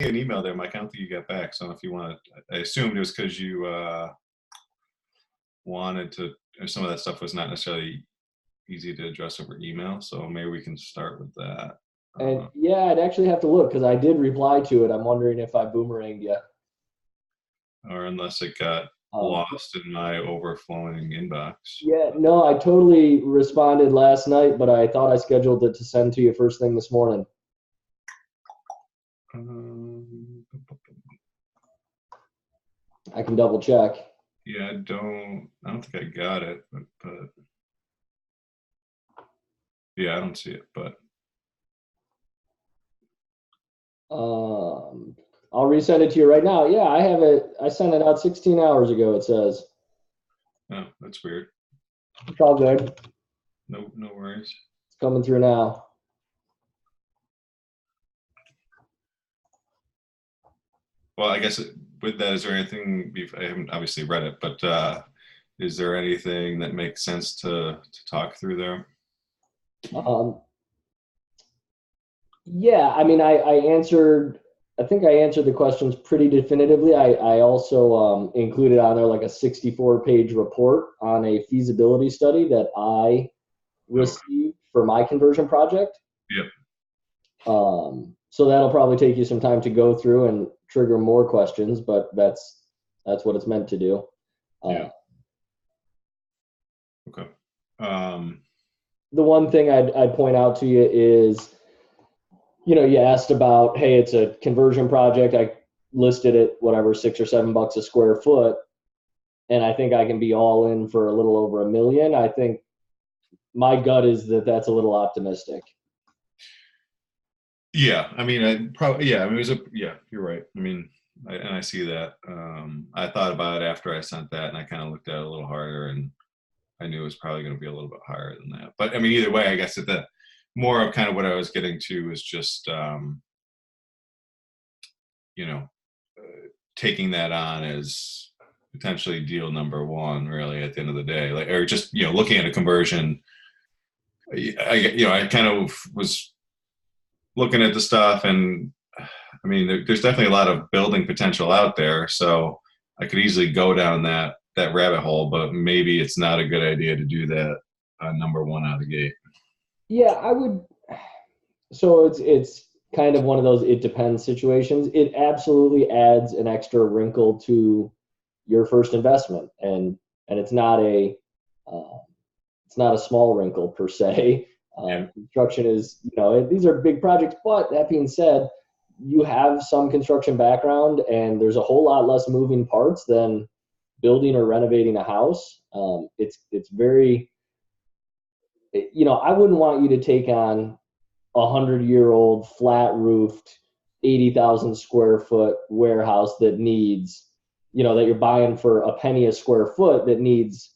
an email there, Mike. I don't think you got back. So if you want to, I assumed it was because you wanted to, or some of that stuff was not necessarily easy to address over email. So maybe we can start with that. And yeah, I'd actually have to look because I did reply to it. I'm wondering if I boomeranged you. Or unless it got lost in my overflowing inbox. Yeah, no, I totally responded last night, but I thought I scheduled it to send to you first thing this morning. I can double check. Yeah, I don't think I got it, but yeah, I don't see it, but I'll resend it to you right now. Yeah, I have it. I sent it out 16 hours ago, it says. Oh, that's weird. It's all good. No worries. It's coming through now. Well, I guess with that, is there anything, I haven't obviously read it, but is there anything that makes sense to talk through there? Yeah, I mean, I think I answered the questions pretty definitively. I also included on there like a 64-page report on a feasibility study that I received for my conversion project. Yep. So that'll probably take you some time to go through and trigger more questions, but that's what it's meant to do. Yeah. Okay. The one thing I'd point out to you is, you asked about, hey, it's a conversion project. I listed it, whatever, $6 or $7 a square foot. And I think I can be all in for a little over $1 million. I think my gut is that that's a little optimistic. Yeah. I mean, you're right. I mean, I see that. I thought about it after I sent that, and I kind of looked at it a little harder, and I knew it was probably going to be a little bit higher than that. But I mean, either way, I guess that more of kind of what I was getting to is just, taking that on as potentially deal number one, really, at the end of the day, like, or just, looking at a conversion. I kind of was looking at the stuff, and I mean, there's definitely a lot of building potential out there. So I could easily go down that rabbit hole, but maybe it's not a good idea to do that number one out of the gate. Yeah, I would. So it's kind of one of those it depends situations. It absolutely adds an extra wrinkle to your first investment, and it's not a small wrinkle per se. Construction is, these are big projects, but that being said, you have some construction background, and there's a whole lot less moving parts than building or renovating a house. It's very, I wouldn't want you to take on 100-year-old flat roofed 80,000 square foot warehouse that needs, that you're buying for a penny a square foot, that needs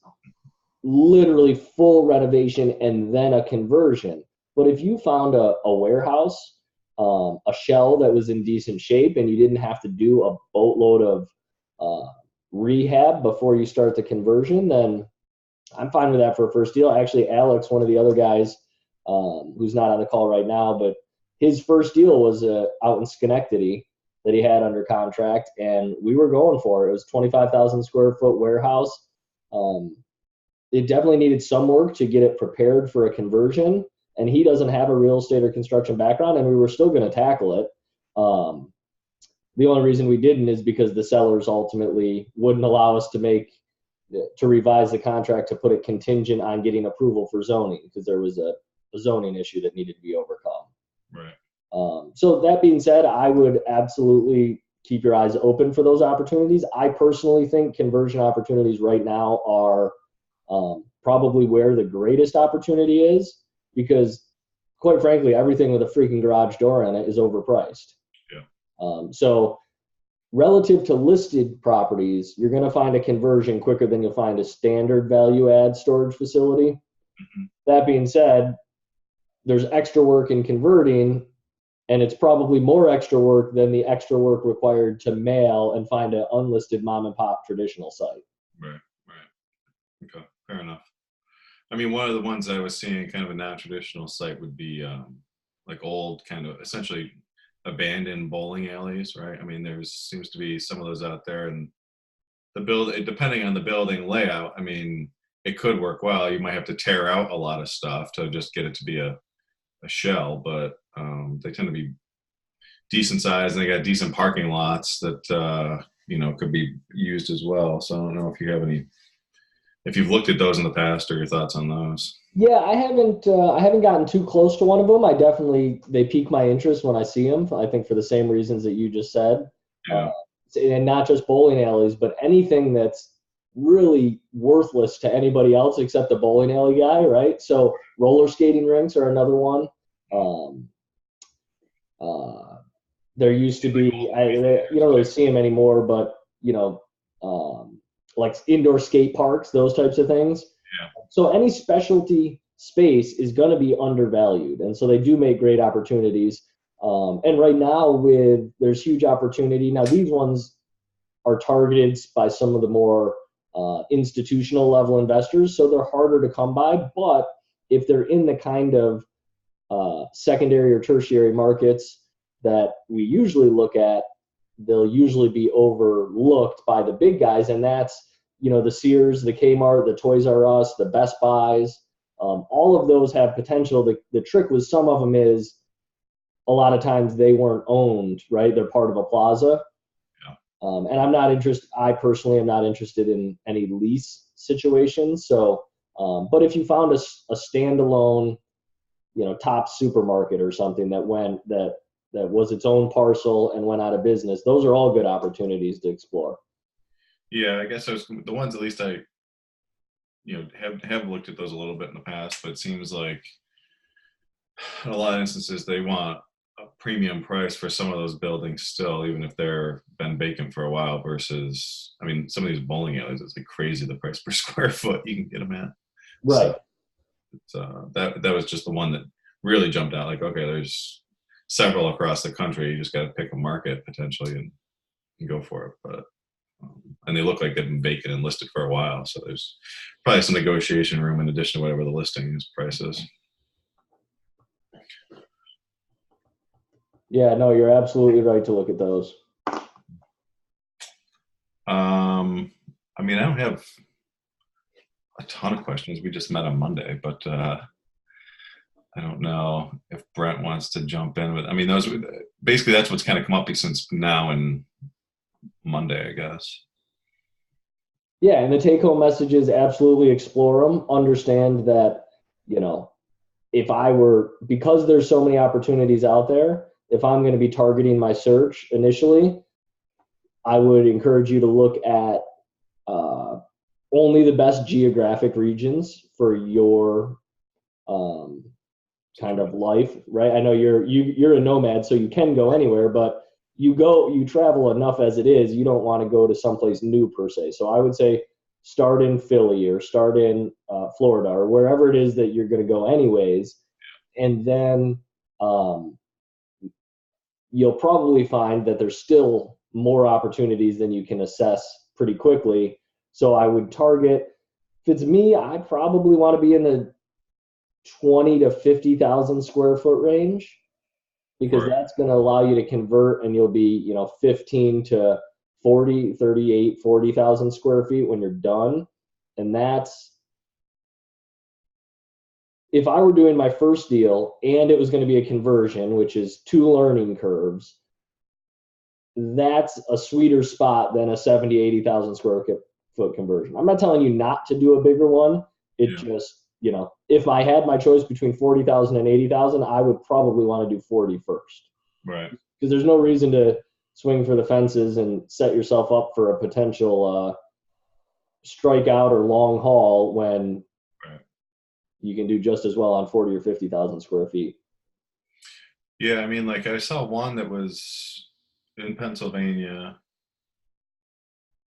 literally full renovation and then a conversion. But if you found a warehouse, a shell that was in decent shape, and you didn't have to do a boatload of rehab before you start the conversion, then I'm fine with that for a first deal. Actually, Alex, one of the other guys, who's not on the call right now, but his first deal was out in Schenectady that he had under contract, and we were going for it. It was 25,000 square foot warehouse. It definitely needed some work to get it prepared for a conversion, and he doesn't have a real estate or construction background, and we were still going to tackle it. The only reason we didn't is because the sellers ultimately wouldn't allow us to revise the contract to put it contingent on getting approval for zoning, because there was a zoning issue that needed to be overcome. Right. So that being said, I would absolutely keep your eyes open for those opportunities. I personally think conversion opportunities right now are probably where the greatest opportunity is, because quite frankly, everything with a freaking garage door in it is overpriced. Yeah. So relative to listed properties, you're going to find a conversion quicker than you'll find a standard value add storage facility. Mm-hmm. That being said, there's extra work in converting, and it's probably more extra work than the extra work required to mail and find an unlisted mom and pop traditional site. Right. Okay, fair enough. I mean, one of the ones I was seeing, kind of a non-traditional site, would be like old, kind of essentially abandoned bowling alleys, right? I mean, there's seems to be some of those out there, and depending on the building layout, I mean, it could work well. You might have to tear out a lot of stuff to just get it to be a shell, but they tend to be decent size, and they got decent parking lots that could be used as well. So I don't know if you have any, if you've looked at those in the past, or your thoughts on those. Yeah, I haven't. I haven't gotten too close to one of them. I definitely they pique my interest when I see them. I think for the same reasons that you just said, uh, Yeah, and not just bowling alleys, but anything that's really worthless to anybody else except the bowling alley guy, right? So roller skating rinks are another one. Um, uh, there used to be, you don't really see them anymore, but like indoor skate parks, those types of things. yeah, So any specialty space is going to be undervalued, and so they do make great opportunities. And right now, with there's huge opportunity. Now these ones are targeted by some of the more institutional level investors, so they're harder to come by. But if they're in the kind of secondary or tertiary markets that we usually look at, they'll usually be overlooked by the big guys, and that's the Sears, the Kmart, the Toys R Us, the Best Buys. All of those have potential. The trick with some of them is a lot of times they weren't owned, right? They're part of a plaza. yeah, And I'm not interested. I personally am not interested in any lease situations. So, but if you found a standalone, top supermarket or something that was its own parcel and went out of business, those are all good opportunities to explore. yeah. I guess those the ones, at least I have looked at those a little bit in the past, but it seems like in a lot of instances they want a premium price for some of those buildings still, even if they're been vacant for a while. Versus, I mean, some of these bowling alleys, it's like crazy the price per square foot you can get them at. So Right. it's, that was just the one that really jumped out. Like, okay, there's several across the country. You just got to pick a market potentially and go for it. But and they look like they've been vacant and listed for a while, so there's probably some negotiation room in addition to whatever the listing price is. Yeah, no, you're absolutely right to look at those. I mean, I don't have a ton of questions. We just met on Monday, but I don't know if Brent wants to jump in with. I mean, those basically that's what's kind of come up since now and Monday, I guess. Yeah, and the take-home message is absolutely explore them. Understand that, you know, if I were, because there's so many opportunities out there, if I'm going to be targeting my search initially, I would encourage you to look at only the best geographic regions for your um, kind of life, right? I know you're a nomad, so you can go anywhere, but you travel enough as it is. You don't want to go to someplace new per se. So I would say start in Philly or start in Florida or wherever it is that you're going to go anyways, and then you'll probably find that there's still more opportunities than you can assess pretty quickly. So I would target. If it's me, I probably want to be in the 20 to 50,000 square foot range, because Or that's going to allow you to convert, and you'll be 15 to 40, 38, 40,000 square feet when you're done. And that's, if I were doing my first deal and it was going to be a conversion, which is two learning curves, that's a sweeter spot than a 70, 80,000 square foot conversion. I'm not telling you not to do a bigger one. It yeah, just, if I had my choice between 40,000 and 80,000, I would probably want to do 40 first, right, because there's no reason to swing for the fences and set yourself up for a potential strikeout or long haul when right. you can do just as well on 40 or 50,000 square feet. Yeah, I mean, like I saw one that was in Pennsylvania.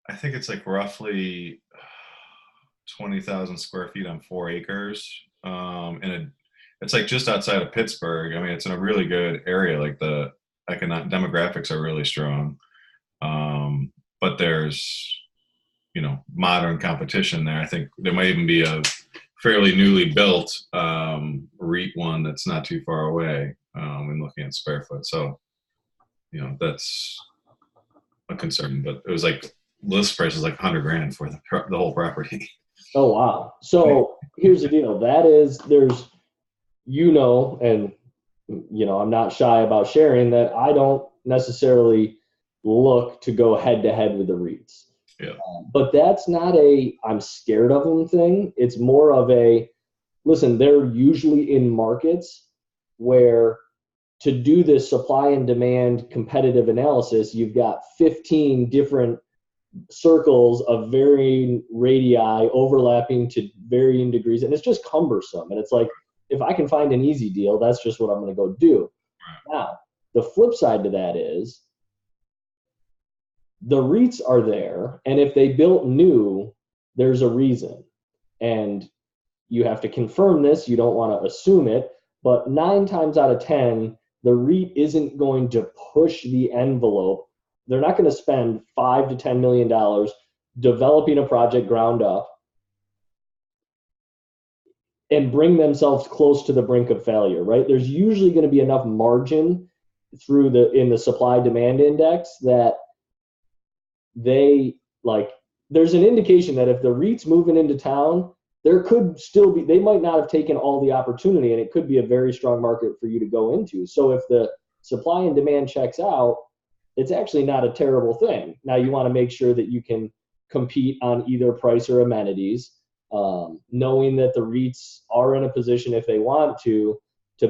I think it's like roughly 20,000 square feet on 4 acres. And it's like just outside of Pittsburgh. I mean, it's in a really good area. Like the economic demographics are really strong. But there's, modern competition there. I think there might even be a fairly newly built REIT one that's not too far away, in looking at square foot. So that's a concern. But it was like list price is like 100 grand for the whole property. Oh, wow. So here's the deal. There's, and, I'm not shy about sharing that I don't necessarily look to go head to head with the REITs. Yeah. But that's not I'm scared of them thing. It's more of listen, they're usually in markets where to do this supply and demand competitive analysis, you've got 15 different circles of varying radii overlapping to varying degrees, and it's just cumbersome. And it's like, if I can find an easy deal, that's just what I'm going to go do. Right. Now, the flip side to that is the REITs are there, and if they built new, there's a reason. And you have to confirm this. You don't want to assume it, but 9 times out of 10, the REIT isn't going to push the envelope. They're not going to spend $5 to $10 million developing a project ground up and bring themselves close to the brink of failure, right? There's usually going to be enough margin in the supply demand index that there's an indication that if the REIT's moving into town, there could still be, they might not have taken all the opportunity, and it could be a very strong market for you to go into. So if the supply and demand checks out, it's actually not a terrible thing. Now you want to make sure that you can compete on either price or amenities, knowing that the REITs are in a position, if they want to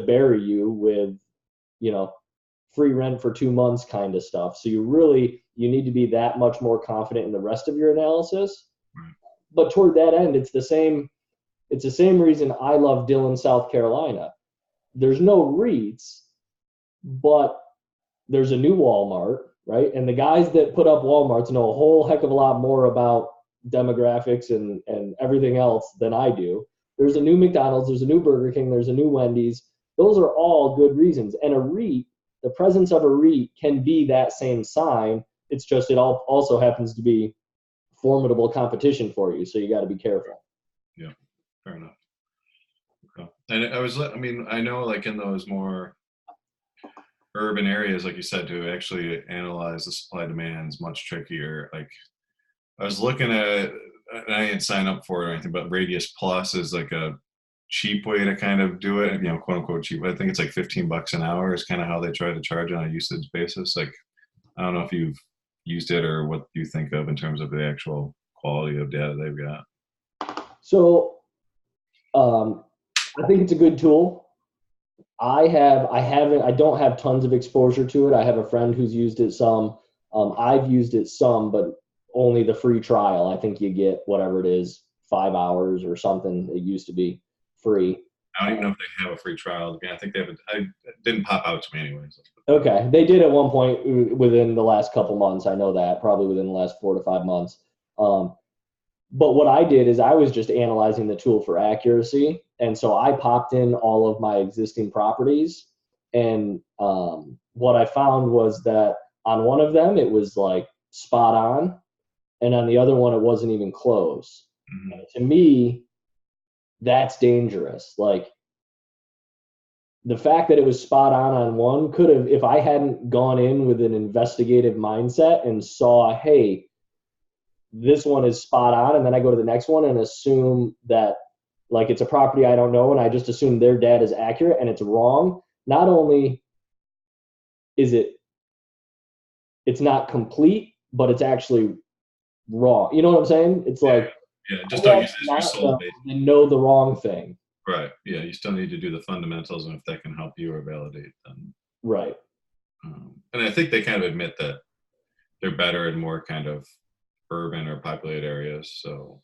bury you with, free rent for 2 months kind of stuff. So you need to be that much more confident in the rest of your analysis. But toward that end, it's the same reason I love Dillon, South Carolina. There's no REITs, but there's a new Walmart, right? And the guys that put up Walmarts know a whole heck of a lot more about demographics and everything else than I do. There's a new McDonald's, there's a new Burger King, there's a new Wendy's. Those are all good reasons. And a REIT, the presence of a REIT can be that same sign. It's just it also happens to be formidable competition for you, so you got to be careful. Yeah, fair enough. Okay. And I know like in those more urban areas, like you said, to actually analyze the supply demand is much trickier. Like I was looking at, and I didn't sign up for it or anything, but Radius Plus is like a cheap way to kind of do it, quote unquote cheap. I think it's like $15 an hour is kind of how they try to charge on a usage basis. Like, I don't know if you've used it or what you think of in terms of the actual quality of data they've got. So I think it's a good tool. I don't have tons of exposure to it. I have a friend who's used it some. I've used it some, but only the free trial. I think you get whatever it is, 5 hours or something. It used to be free. I don't even know if they have a free trial. I think they have. It didn't pop out to me anyways. Okay, they did at one point within the last couple months. I know that, probably within the last 4 to 5 months. But what I did is I was just analyzing the tool for accuracy. And so I popped in all of my existing properties. And what I found was that on one of them, it was like spot on. And on the other one, it wasn't even close. Mm-hmm. To me, that's dangerous. Like the fact that it was spot on one could have, if I hadn't gone in with an investigative mindset and saw, hey, this one is spot on, and then I go to the next one and assume that like it's a property I don't know, and I just assume their data is accurate and it's wrong. Not only is it's not complete, but it's actually wrong. You know what I'm saying? It's like, just don't use it as your sole base. And know the wrong thing. Right. Yeah, you still need to do the fundamentals, and if that can help you or validate them. Right. And I think they kind of admit that they're better in more kind of urban or populated areas. So,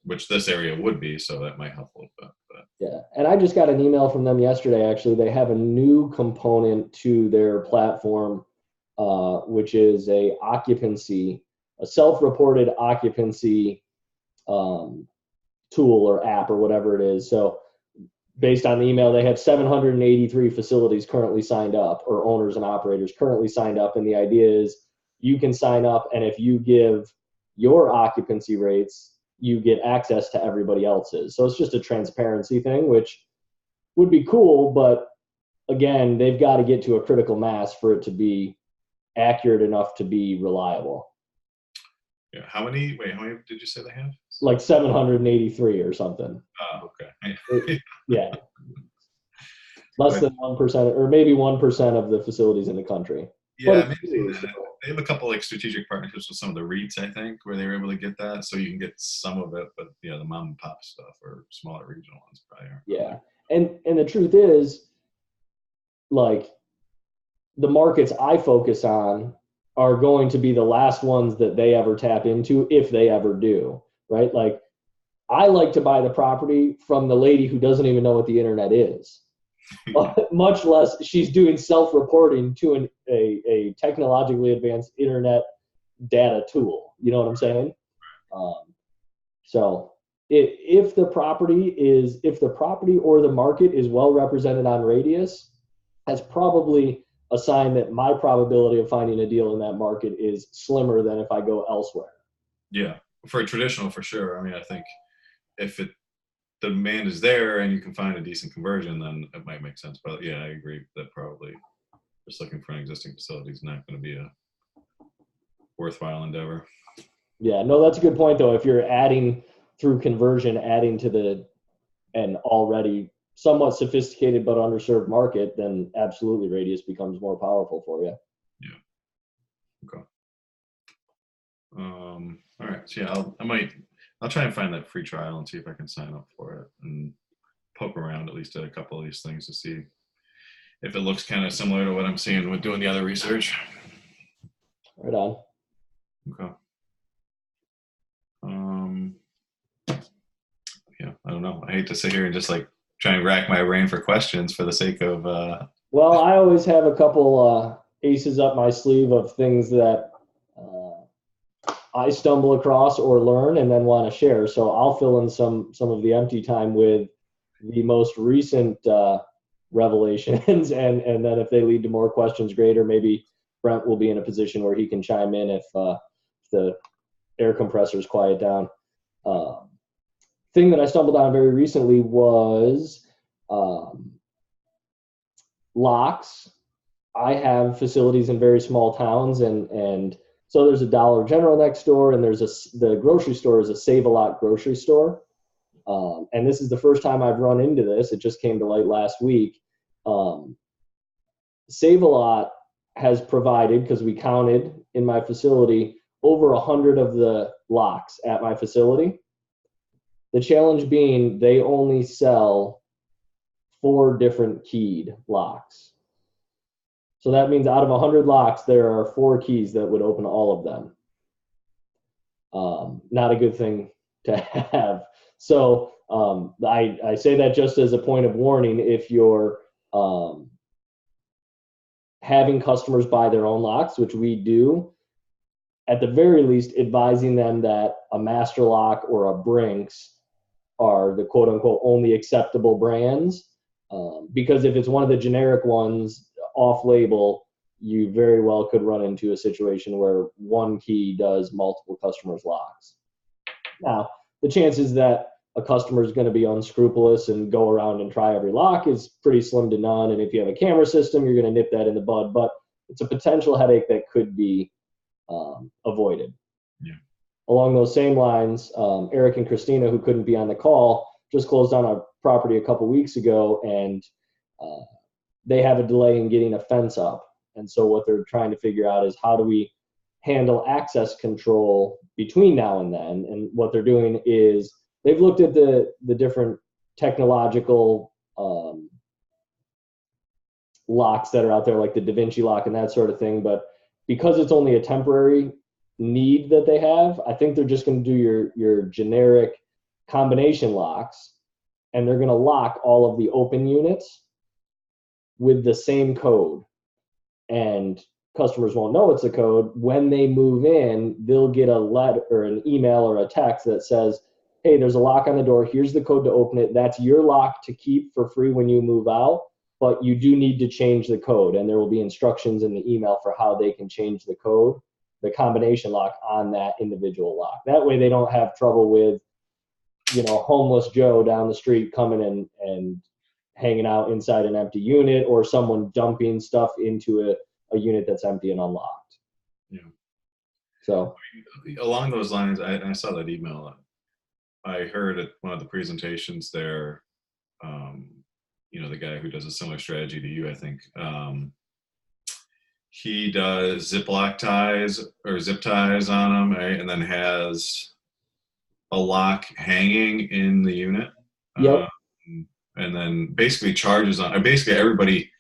which this area would be, so that might help a little bit. But. Yeah, and I just got an email from them yesterday, actually. They have a new component to their platform, which is a self-reported occupancy tool or app or whatever it is. So based on the email, they have 783 facilities currently signed up, or owners and operators currently signed up. And the idea is you can sign up, and if you give your occupancy rates, you get access to everybody else's. So it's just a transparency thing, which would be cool. But again, they've got to get to a critical mass for it to be accurate enough to be reliable. Yeah. How many did you say they have? Like 783 or something. Oh, okay. Yeah. Less than 1%, or maybe 1% of the facilities in the country. Yeah, But maybe seen that. They have a couple like strategic partnerships with some of the REITs, I think, where they were able to get that, so you can get some of it. But yeah, the mom and pop stuff or smaller regional ones probably aren't. yeah, and the truth is, like, the markets I focus on are going to be the last ones that they ever tap into, if they ever do, right? Like, I like to buy the property from the lady who doesn't even know what the internet is. Much less she's doing self-reporting to a technologically advanced internet data tool. You know what I'm saying? So if the property or the market is well represented on Radius, that's probably a sign that my probability of finding a deal in that market is slimmer than if I go elsewhere. Yeah, for a traditional, for sure. I mean, I think if the demand is there and you can find a decent conversion, then it might make sense. But yeah, I agree that probably just looking for an existing facility is not going to be a worthwhile endeavor. Yeah, no, that's a good point though. If you're adding through conversion, adding to an already somewhat sophisticated but underserved market, then absolutely Radius becomes more powerful for you. Yeah. Okay. All right. So yeah, I'll try and find that free trial and see if I can sign up for it and poke around at least at a couple of these things to see if it looks kind of similar to what I'm seeing with doing the other research. Right on. Okay. Yeah, I don't know. I hate to sit here and just like try and rack my brain for questions for the sake of. Well, I always have a couple aces up my sleeve of things that I stumble across or learn and then want to share. So I'll fill in some of the empty time with the most recent revelations, and then if they lead to more questions, great. Or maybe Brent will be in a position where he can chime in if the air compressors quiet down. Thing that I stumbled on very recently was locks. I have facilities in very small towns, and so there's a Dollar General next door, and the grocery store is a Save-A-Lot grocery store. And this is the first time I've run into this. It just came to light last week. Save-A-Lot has provided, because we counted in my facility, over 100 of the locks at my facility. The challenge being they only sell 4 different keyed locks. So that means out of 100 locks, there are 4 keys that would open all of them. Not a good thing to have. So I say that just as a point of warning. If you're having customers buy their own locks, which we do, at the very least advising them that a Master Lock or a Brinks are the quote unquote only acceptable brands. Because if it's one of the generic ones off label, you very well could run into a situation where one key does multiple customers' locks. Now, the chances that a customer is going to be unscrupulous and go around and try every lock is pretty slim to none. And if you have a camera system, you're going to nip that in the bud. But it's a potential headache that could be avoided. Yeah. Along those same lines, Eric and Christina, who couldn't be on the call, just closed on a property a couple weeks ago, and they have a delay in getting a fence up. And so what they're trying to figure out is, how do we handle access control between now and then? And what they're doing is they've looked at the different technological locks that are out there, like the Da Vinci lock and that sort of thing. But because it's only a temporary need that they have, I think they're just going to do your generic combination locks, and they're going to lock all of the open units with the same code. And customers won't know it's a code. When they move in, they'll get a letter or an email or a text that says, hey, there's a lock on the door. Here's the code to open it. That's your lock to keep for free when you move out, but you do need to change the code. And there will be instructions in the email for how they can change the code, the combination lock on that individual lock. That way they don't have trouble with, homeless Joe down the street coming and hanging out inside an empty unit, or someone dumping stuff into a unit that's empty and unlocked. Yeah. So Along those lines, I saw that email. I heard at one of the presentations there, the guy who does a similar strategy to you, I think, he does Ziploc ties or zip ties on them, right? And then has a lock hanging in the unit. yep. And then basically charges on, basically everybody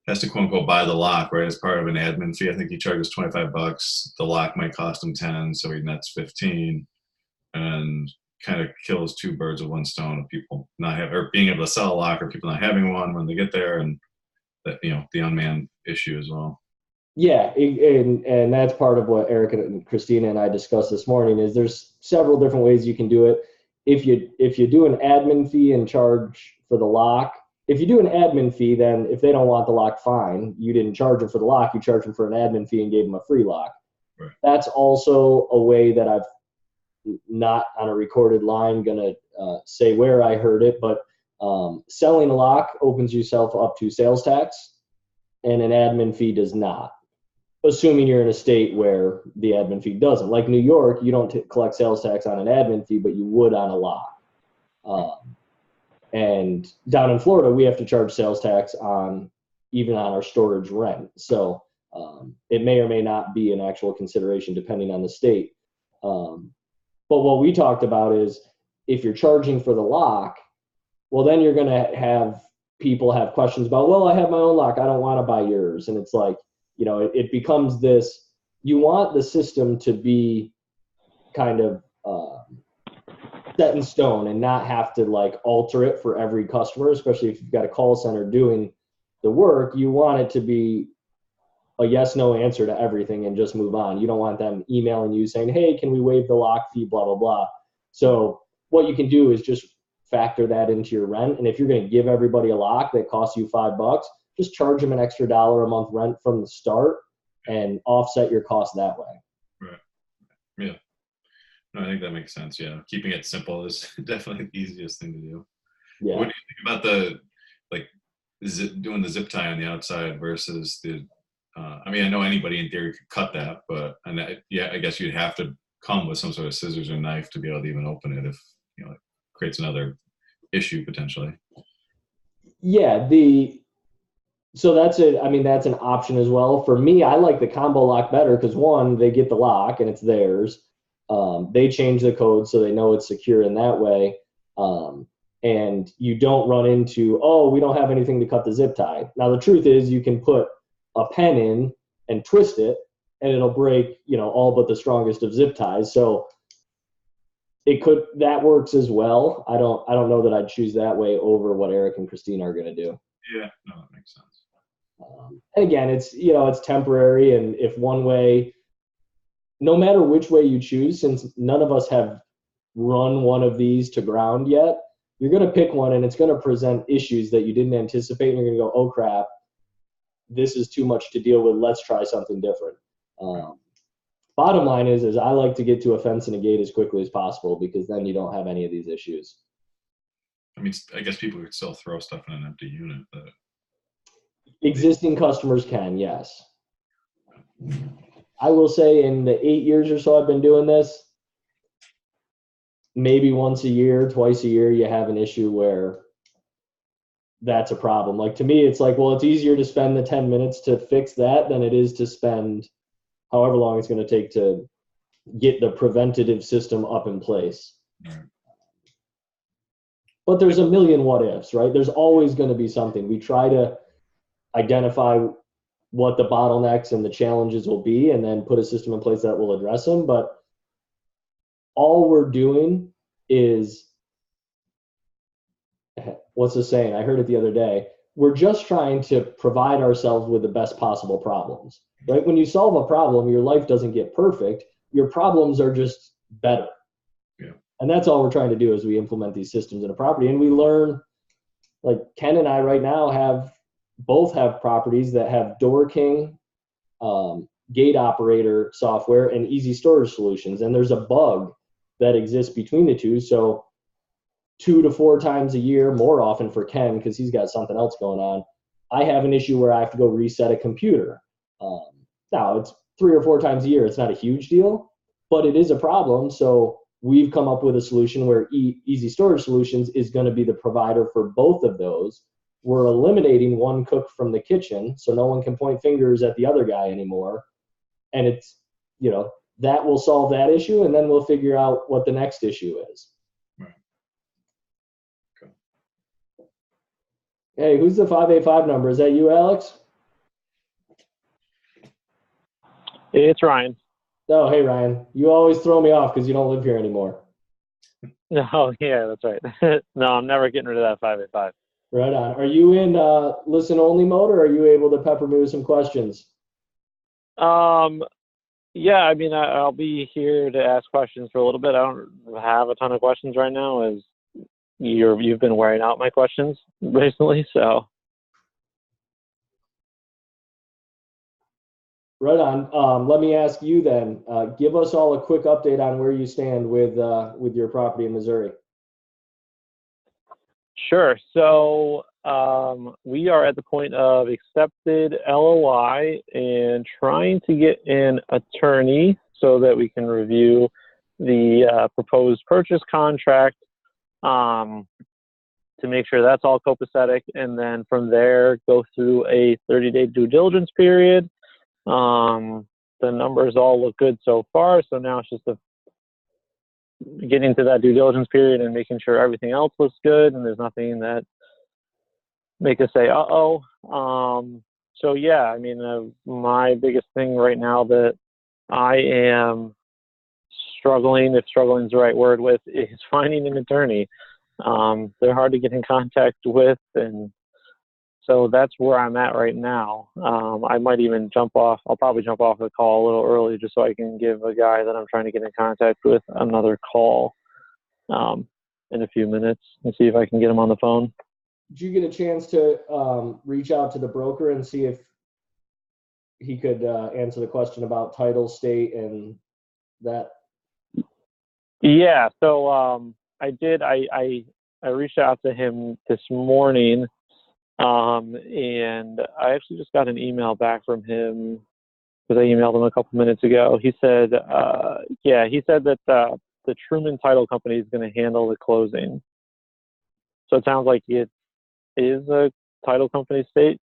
has to quote unquote buy the lock, right? As part of an admin fee. I think he charges $25. The lock might cost him 10, so he nets 15, and kind of kills two birds with one stone of people not have, or being able to sell a lock, or people not having one when they get there, and that, the unmanned issue as well. Yeah, and that's part of what Eric and Christina and I discussed this morning. Is there's several different ways you can do it. If you do an admin fee and charge for the lock, if you do an admin fee, then if they don't want the lock, fine. You didn't charge them for the lock. You charged them for an admin fee and gave them a free lock. Right. That's also a way that I've not on a recorded line going to say where I heard it, but selling a lock opens yourself up to sales tax, and an admin fee does not. Assuming you're in a state where the admin fee doesn't. Like New York, you don't collect sales tax on an admin fee, but you would on a lock. And down in Florida, we have to charge sales tax even on our storage rent. So it may or may not be an actual consideration depending on the state. But what we talked about is if you're charging for the lock, well, then you're going to have people have questions about, well, I have my own lock. I don't want to buy yours. And it's like, it becomes this, you want the system to be kind of set in stone and not have to like alter it for every customer, especially if you've got a call center doing the work. You want it to be a yes, no answer to everything and just move on. You don't want them emailing you saying, hey, can we waive the lock fee, blah, blah, blah. So what you can do is just factor that into your rent. And if you're going to give everybody a lock that costs you $5, just charge them an extra $1 a month rent from the start and offset your cost that way. Right. Yeah. No, I think that makes sense. Yeah. Keeping it simple is definitely the easiest thing to do. Yeah. What do you think about doing the zip tie on the outside versus the, I know anybody in theory could cut that, but, I guess you'd have to come with some sort of scissors or knife to be able to even open it if, it creates another issue potentially. Yeah. So that's it. That's an option as well. For me, I like the combo lock better because one, they get the lock and it's theirs. They change the code so they know it's secure in that way. And you don't run into, oh, we don't have anything to cut the zip tie. Now, the truth is you can put a pen in and twist it and it'll break, all but the strongest of zip ties. So that works as well. I don't know that I'd choose that way over what Eric and Christina are going to do. Yeah, no, that makes sense. And again, it's temporary. And if one way, no matter which way you choose, since none of us have run one of these to ground yet, you're going to pick one and it's going to present issues that you didn't anticipate. And you're going to go, oh crap, this is too much to deal with. Let's try something different. Bottom line is I like to get to a fence and a gate as quickly as possible because then you don't have any of these issues. I guess people could still throw stuff in an empty unit. But existing customers can, yes. I will say in the 8 years or so I've been doing this, maybe once a year, twice a year, you have an issue where that's a problem. Like to me, it's like, well, it's easier to spend the 10 minutes to fix that than it is to spend however long it's going to take to get the preventative system up in place. Right. But there's a million what ifs, right? There's always going to be something. We try to identify what the bottlenecks and the challenges will be and then put a system in place that will address them. But all we're doing is, what's the saying? I heard it the other day. We're just trying to provide ourselves with the best possible problems, right? When you solve a problem, your life doesn't get perfect. Your problems are just better. Yeah. And that's all we're trying to do as we implement these systems in a property. And we learn, like Ken and I right now both have properties that have Door King, gate operator software and easy storage solutions. And there's a bug that exists between the two. So 2 to 4 times a year, more often for Ken, because he's got something else going on, I have an issue where I have to go reset a computer. Now it's 3 or 4 times a year. It's not a huge deal, but it is a problem. So we've come up with a solution where Easy Storage Solutions is going to be the provider for both of those. We're eliminating one cook from the kitchen, so no one can point fingers at the other guy anymore. And it's, that will solve that issue, and then we'll figure out what the next issue is. Right. Okay. Hey, who's the 585 number? Is that you, Alex? It's Ryan. Oh, hey, Ryan. You always throw me off because you don't live here anymore. No, yeah, that's right. No, I'm never getting rid of that 585. Right on. Are you in listen-only mode, or are you able to pepper me with some questions? Yeah, I mean, I'll be here to ask questions for a little bit. I don't have a ton of questions right now, as you've been wearing out my questions recently, so. Right on. Let me ask you then. Give us all a quick update on where you stand with your property in Missouri. Sure. So we are at the point of accepted LOI and trying to get an attorney so that we can review the proposed purchase contract to make sure that's all copacetic, and then from there go through a 30-day due diligence period. The numbers all look good so far, so now it's just getting to that due diligence period and making sure everything else looks good and there's nothing that make us say, uh-oh. So yeah, I mean, my biggest thing right now that I am struggling, if struggling is the right word, with, is finding an attorney. They're hard to get in contact with, and so that's where I'm at right now. I might even I'll probably jump off the call a little early just so I can give a guy that I'm trying to get in contact with another call in a few minutes and see if I can get him on the phone. Did you get a chance to reach out to the broker and see if he could answer the question about title, state, and that? Yeah, so I did. I reached out to him this morning. And I actually just got an email back from him because I emailed him a couple minutes ago. He said, he said that the Truman Title Company is going to handle the closing. So it sounds like it is a title company state.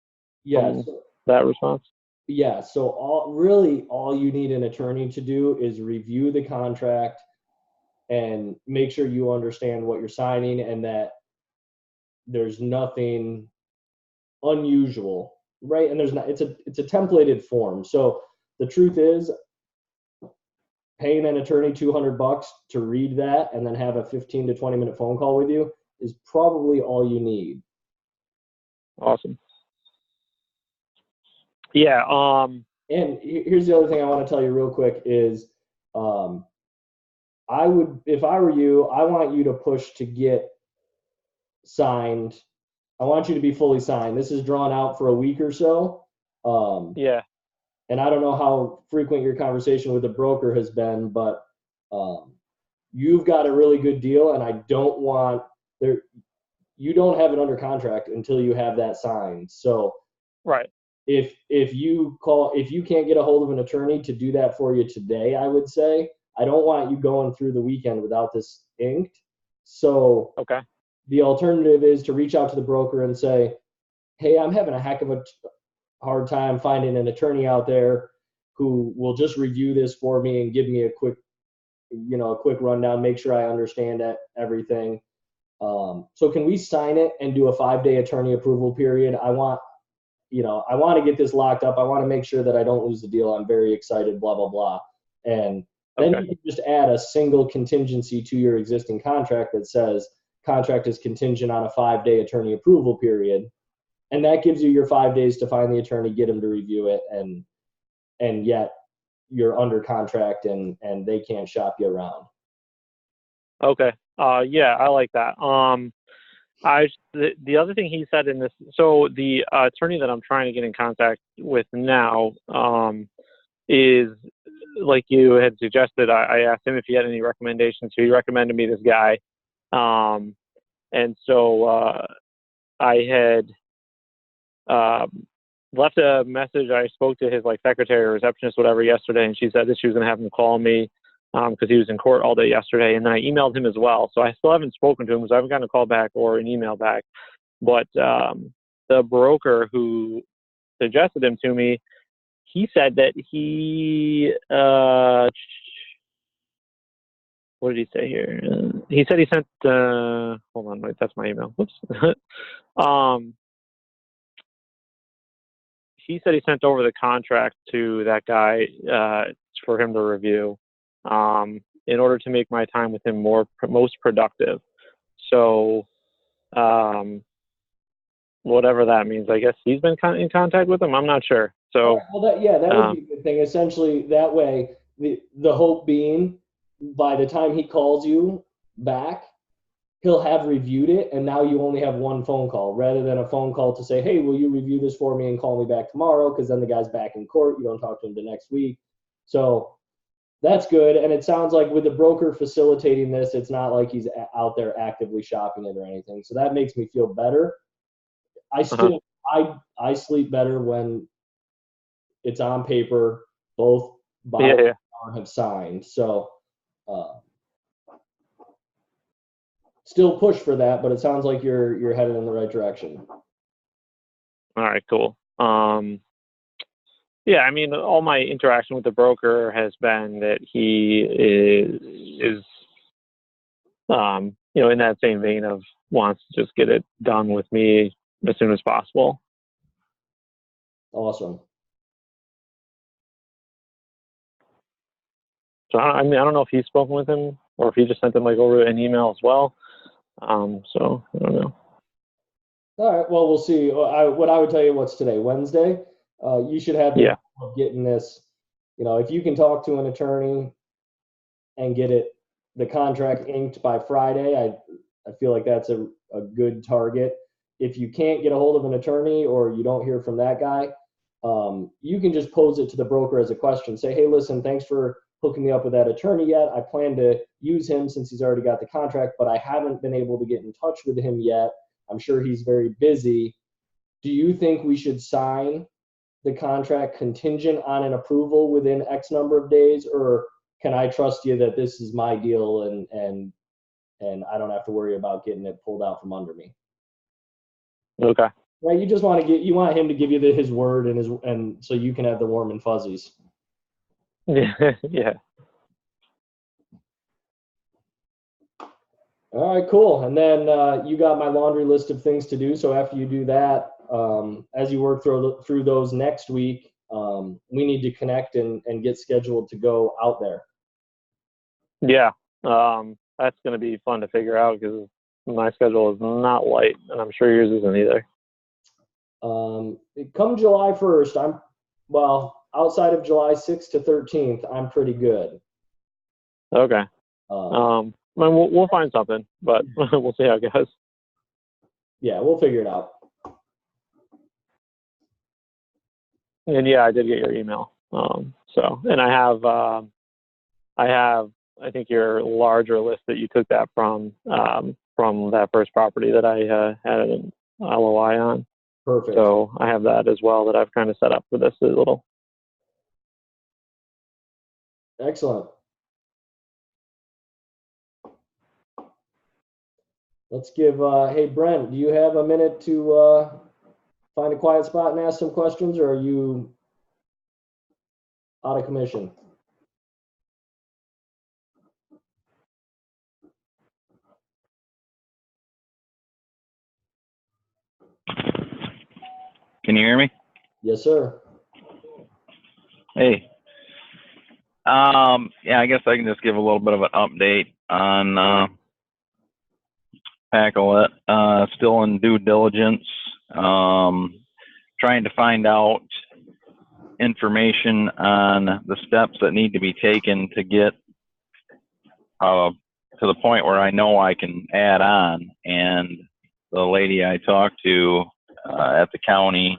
Yes. That response. Yeah. So all you need an attorney to do is review the contract and make sure you understand what you're signing and that there's nothing unusual, right? And there's not, it's a templated form. So the truth is, paying an attorney $200 to read that and then have a 15 to 20 minute phone call with you is probably all you need. Awesome. Yeah. And here's the other thing I want to tell you real quick is, I would, if I were you, I want you to push to get signed. I want you to be fully signed. This is drawn out for a week or so. Yeah. And I don't know how frequent your conversation with the broker has been, but you've got a really good deal, and I don't want you don't have it under contract until you have that signed. So right. If you can't get a hold of an attorney to do that for you today, I would say I don't want you going through the weekend without this inked. So okay. The alternative is to reach out to the broker and say, hey, I'm having a heck of a hard time finding an attorney out there who will just review this for me and give me a quick rundown, make sure I understand everything. So can we sign it and do a 5-day attorney approval period? I want to get this locked up. I want to make sure that I don't lose the deal. I'm very excited, blah, blah, blah. And then you can just add a single contingency to your existing contract that says contract is contingent on a 5-day attorney approval period. And that gives you your 5 days to find the attorney, get him to review it, and yet you're under contract and they can't shop you around. Okay. Yeah, I like that. The other thing he said in this, so the attorney that I'm trying to get in contact with now is, like you had suggested, I asked him if he had any recommendations. So he recommended me this guy. And so I had left a message. I spoke to his like secretary or receptionist, whatever, yesterday, and she said that she was going to have him call me because he was in court all day yesterday. And then I emailed him as well. So I still haven't spoken to him because I haven't gotten a call back or an email back. But the broker who suggested him to me, he said that he what did he say here? He said he sent hold on, wait, that's my email. Whoops. He said he sent over the contract to that guy for him to review in order to make my time with him most productive. So whatever that means, I guess he's been in contact with him. I'm not sure. So well, that would be a good thing. Essentially, that way, the hope being, by the time he calls you back, he'll have reviewed it, and now you only have one phone call rather than a phone call to say, hey, will you review this for me and call me back tomorrow? Because then the guy's back in court. You don't talk to him the next week. So that's good. And it sounds like with the broker facilitating this, it's not like he's out there actively shopping it or anything. So that makes me feel better. I still, I sleep better when it's on paper, both buyers have signed. So still push for that, but it sounds like you're headed in the right direction. All right, cool. Yeah, I mean, all my interaction with the broker has been that he is you know, in that same vein of wants to just get it done with me as soon as possible. Awesome. So I mean, I don't know if he's spoken with him or if he just sent him like over an email as well. So I don't know. All right. Well, we'll see. What I would tell you, what's today? Wednesday. You should have the of getting this. You know, if you can talk to an attorney and get the contract inked by Friday, I feel like that's a good target. If you can't get a hold of an attorney or you don't hear from that guy, you can just pose it to the broker as a question. Say, hey, listen, thanks for hooking me up with that attorney yet. I plan to use him since he's already got the contract, but I haven't been able to get in touch with him yet. I'm sure he's very busy. Do you think we should sign the contract contingent on an approval within X number of days, or can I trust you that this is my deal and I don't have to worry about getting it pulled out from under me? Okay. Right. You just want him to give you his word and so you can have the warm and fuzzies. Yeah. Yeah. All right, cool. And then you got my laundry list of things to do. So after you do that, as you work through those next week, we need to connect and get scheduled to go out there. Yeah. That's going to be fun to figure out because my schedule is not light, and I'm sure yours isn't either. Come July 1st, outside of July 6th to 13th, I'm pretty good. Okay. We'll find something, but we'll see how it goes. Yeah, we'll figure it out. And yeah, I did get your email. And I think your larger list that you took that from that first property that I had an LOI on. Perfect. So I have that as well that I've kind of set up for this little. Excellent. Let's give, hey, Brent, do you have a minute to find a quiet spot and ask some questions, or are you out of commission? Can you hear me? Yes, sir. Hey. Yeah, I guess I can just give a little bit of an update on Pacolet. Still in due diligence, trying to find out information on the steps that need to be taken to get to the point where I know I can add on. And the lady I talked to at the county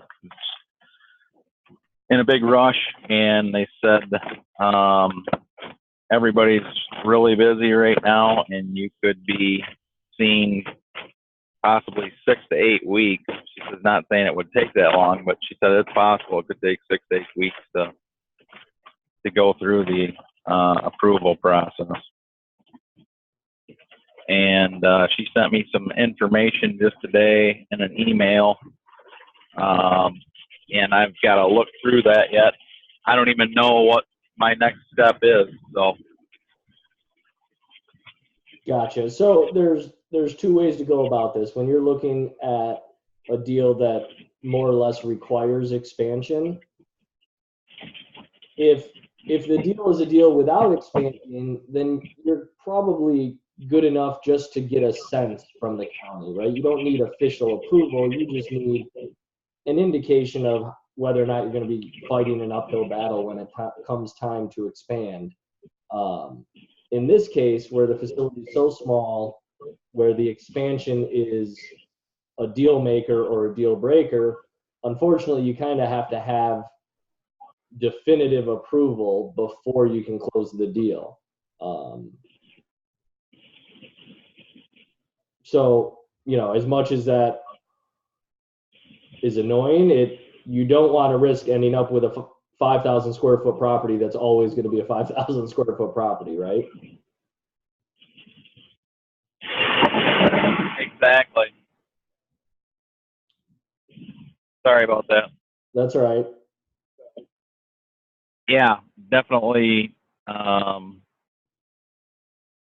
in a big rush, and they said everybody's really busy right now, and you could be seeing possibly 6 to 8 weeks. She's not saying it would take that long, but she said it's possible it could take 6 to 8 weeks to go through the approval process. And she sent me some information just today in an email, and I've got to look through that yet. I don't even know what my next step is. So. Gotcha. So there's two ways to go about this. When you're looking at a deal that more or less requires expansion, if the deal is a deal without expansion, then you're probably good enough just to get a sense from the county, right? You don't need official approval. You just need an indication of whether or not you're going to be fighting an uphill battle when it comes time to expand. In this case, where the facility is so small, where the expansion is a deal maker or a deal breaker, unfortunately, you kind of have to have definitive approval before you can close the deal. So, you know, as much as that is annoying, you don't want to risk ending up with a 5,000 square foot property that's always going to be a 5,000 square foot property, right? Exactly. Sorry about that. That's all right. Yeah, definitely. You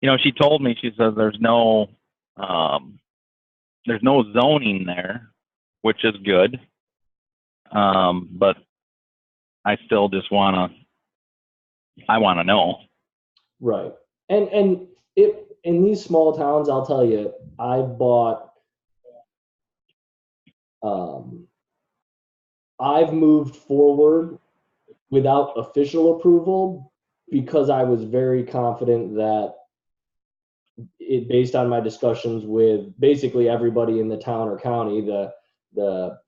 know, she told me, she says there's no zoning there, which is good. But I still just want to know. Right. And in these small towns, I'll tell you, I bought, I've moved forward without official approval because I was very confident that based on my discussions with basically everybody in the town or county, the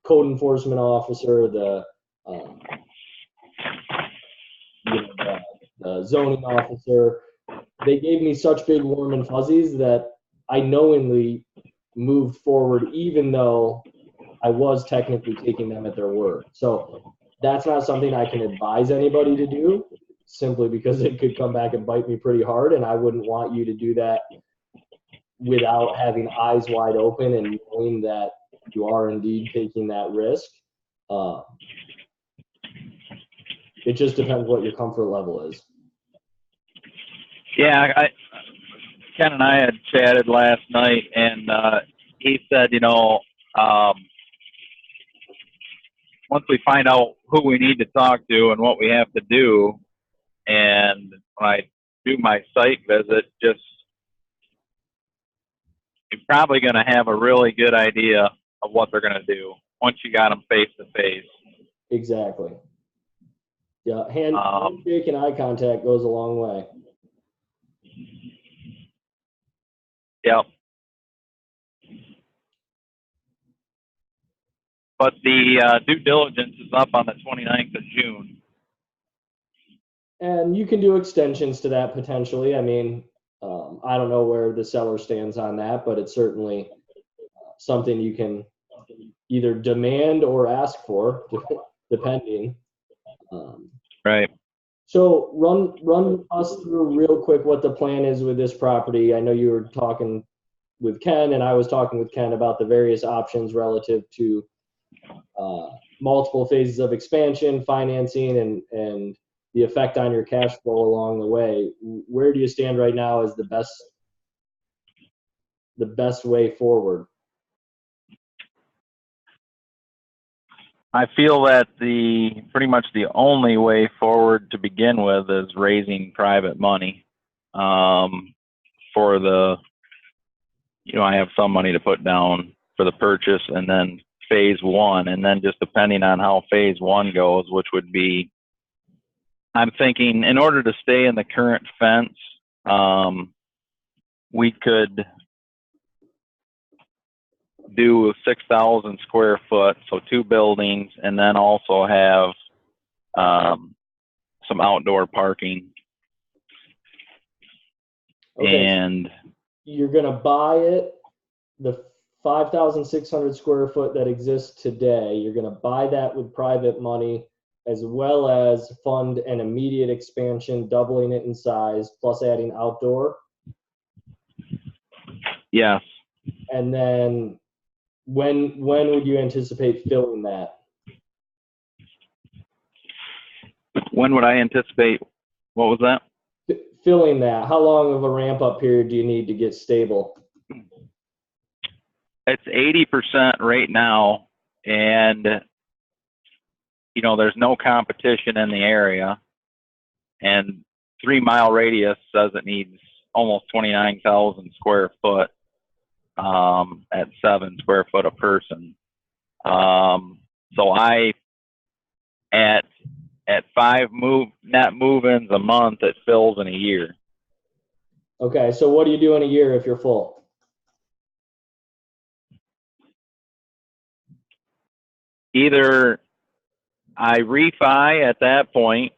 code enforcement officer, the zoning officer, they gave me such big warm and fuzzies that I knowingly moved forward, even though I was technically taking them at their word. So that's not something I can advise anybody to do, simply because it could come back and bite me pretty hard, and I wouldn't want you to do that without having eyes wide open and knowing that you are indeed taking that risk. It just depends what your comfort level is. Yeah, Ken and I had chatted last night, and he said, you know, once we find out who we need to talk to and what we have to do, and when I do my site visit, just you're probably going to have a really good idea of what they're going to do once you got them face to face. Exactly. Yeah, handshake and eye contact goes a long way. Yep. But the due diligence is up on the 29th of June. And you can do extensions to that potentially. I mean, I don't know where the seller stands on that, but it's certainly something you can either demand or ask for, depending. Right. So run us through real quick what the plan is with this property. I know you were talking with Ken, and I was talking with Ken about the various options relative to multiple phases of expansion, financing, and the effect on your cash flow along the way. Where do you stand right now as the best way forward? I feel that pretty much the only way forward to begin with is raising private money for the, you know, I have some money to put down for the purchase, and then phase one, and then just depending on how phase one goes, which would be, I'm thinking in order to stay in the current fence, we could do 6,000 square foot, so 2 buildings, and then also have some outdoor parking. Okay. And you're going to buy it, the 5,600 square foot that exists today, you're going to buy that with private money, as well as fund an immediate expansion, doubling it in size, plus adding outdoor. Yes. And then when would you anticipate filling that? When would I anticipate? What was that? Filling that. How long of a ramp up period do you need to get stable? It's 80% right now, and you know there's no competition in the area, and 3 mile radius says it needs almost 29,000 square foot at 7 square foot a person. So I at 5 net move-ins a month, it fills in a year. Okay, so what do you do in a year if you're full? Either I refi at that point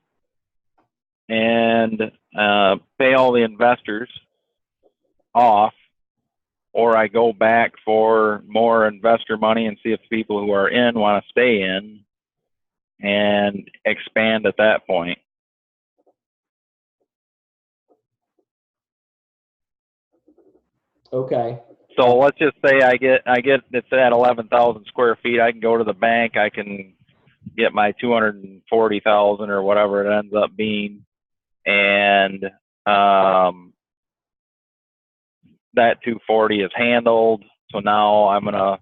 and pay all the investors off, or I go back for more investor money and see if people who are in want to stay in and expand at that point. Okay. So let's just say I get it's at 11,000 square feet. I can go to the bank. I can get my 240,000 or whatever it ends up being, and that 240 is handled. So now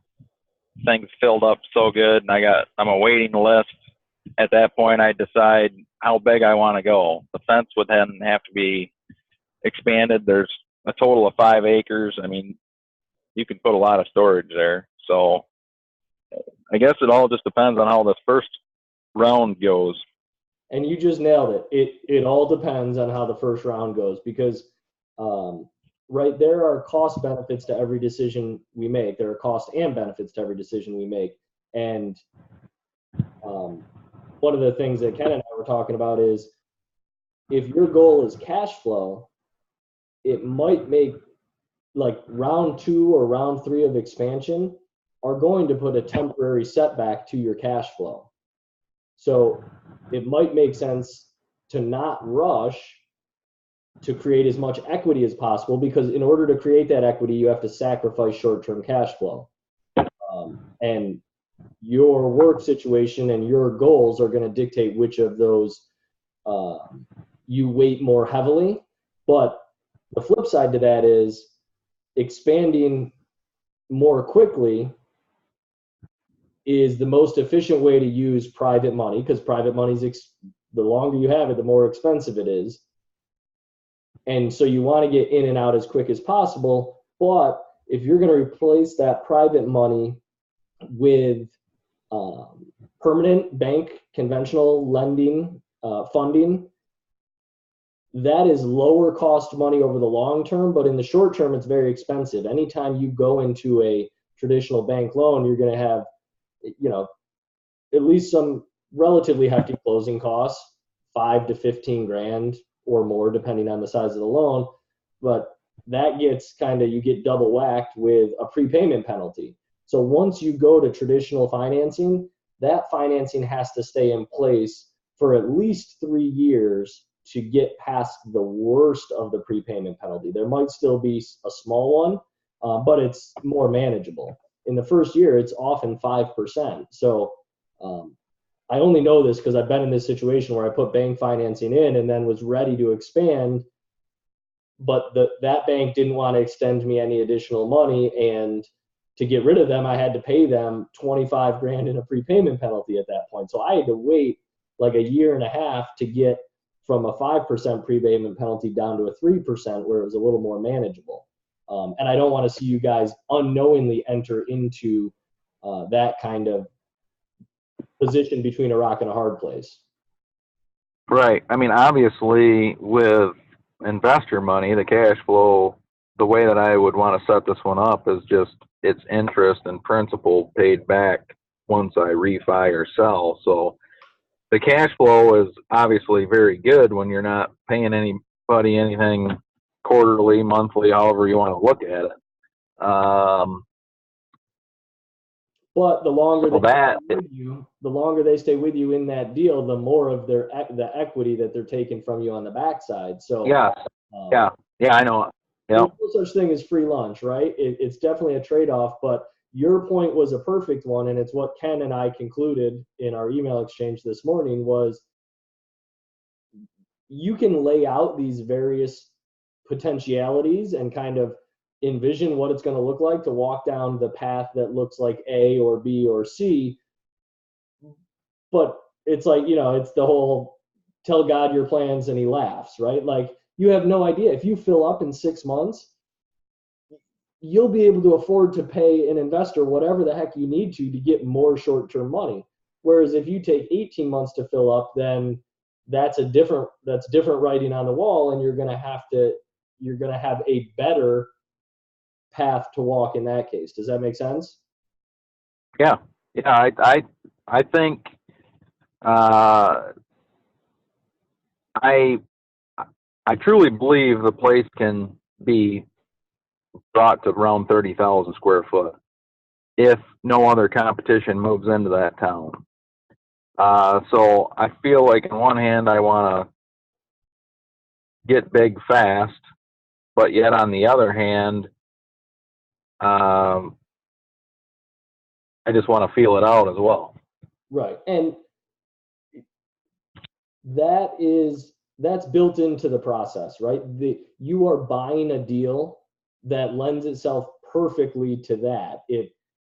things filled up so good, and I'm a waiting list. At that point, I decide how big I want to go. The fence would then have to be expanded. There's a total of 5 acres. I mean, you can put a lot of storage there. So I guess it all just depends on how this first round goes. And you just nailed it. It all depends on how the first round goes, because right, there are cost benefits to every decision we make. There are cost and benefits to every decision we make. And one of the things that Ken and I were talking about is, if your goal is cash flow, it might make, like, round 2 or round 3 of expansion are going to put a temporary setback to your cash flow. So it might make sense to not rush to create as much equity as possible, because in order to create that equity, you have to sacrifice short-term cash flow. And your work situation and your goals are going to dictate which of those you weight more heavily. But the flip side to that is, expanding more quickly is the most efficient way to use private money, because private money is the longer you have it, the more expensive it is. And so you want to get in and out as quick as possible. But if you're going to replace that private money with permanent bank conventional lending funding, that is lower cost money over the long term, but in the short term, it's very expensive. Anytime you go into a traditional bank loan, you're going to have, at least some relatively hefty closing costs, 5 to 15 grand or more, depending on the size of the loan. But that gets you get double whacked with a prepayment penalty. So once you go to traditional financing, that financing has to stay in place for at least 3 years to get past the worst of the prepayment penalty. There might still be a small one, but it's more manageable. In the first year, it's often 5%. So I only know this because I've been in this situation where I put bank financing in and then was ready to expand, but that bank didn't want to extend me any additional money, and to get rid of them, I had to pay them 25 grand in a prepayment penalty at that point. So I had to wait like a year and a half to get from a 5% prepayment penalty down to a 3%, where it was a little more manageable. And I don't want to see you guys unknowingly enter into that kind of position between a rock and a hard place. Right. I mean, obviously, with investor money, the cash flow, the way that I would want to set this one up is just its interest and principal paid back once I refi or sell. So the cash flow is obviously very good when you're not paying anybody anything quarterly, monthly, however you want to look at it. But the longer Well, they that stay with you, the longer they stay with you in that deal, the more of the equity that they're taking from you on the backside. So yeah, um, I know. there's Yep. no such thing as free lunch, right? It's definitely a trade-off, but your point was a perfect one, and it's what Ken and I concluded in our email exchange this morning was you can lay out these various potentialities and kind of envision what it's going to look like to walk down the path that looks like A or B or C. But it's like, it's the whole tell God your plans and he laughs, right? Like you have no idea. If you fill up in 6 months, you'll be able to afford to pay an investor whatever the heck you need to get more short-term money. Whereas if you take 18 months to fill up, then that's different writing on the wall, and you're going to have a better path to walk in that case. Does that make sense? Yeah. I think I truly believe the place can be brought to around 30,000 square foot if no other competition moves into that town. So I feel like on one hand I want to get big fast, but yet on the other hand, I just want to feel it out as well. Right. And that's built into the process, right? You are buying a deal that lends itself perfectly to that.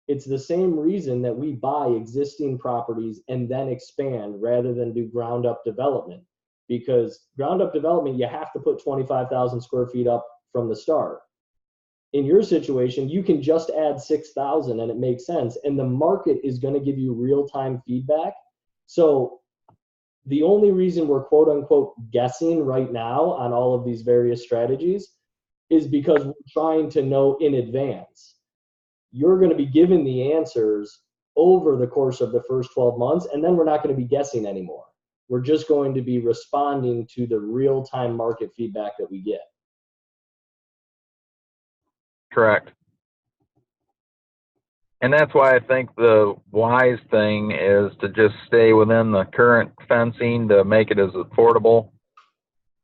It's the same reason that we buy existing properties and then expand rather than do ground up development. Because ground up development, you have to put 25,000 square feet up from the start. In your situation, you can just add 6,000 and it makes sense. And the market is going to give you real-time feedback. So the only reason we're quote unquote guessing right now on all of these various strategies is because we're trying to know in advance. You're going to be given the answers over the course of the first 12 months, and then we're not going to be guessing anymore. We're just going to be responding to the real-time market feedback that we get. Correct. And that's why I think the wise thing is to just stay within the current fencing to make it as affordable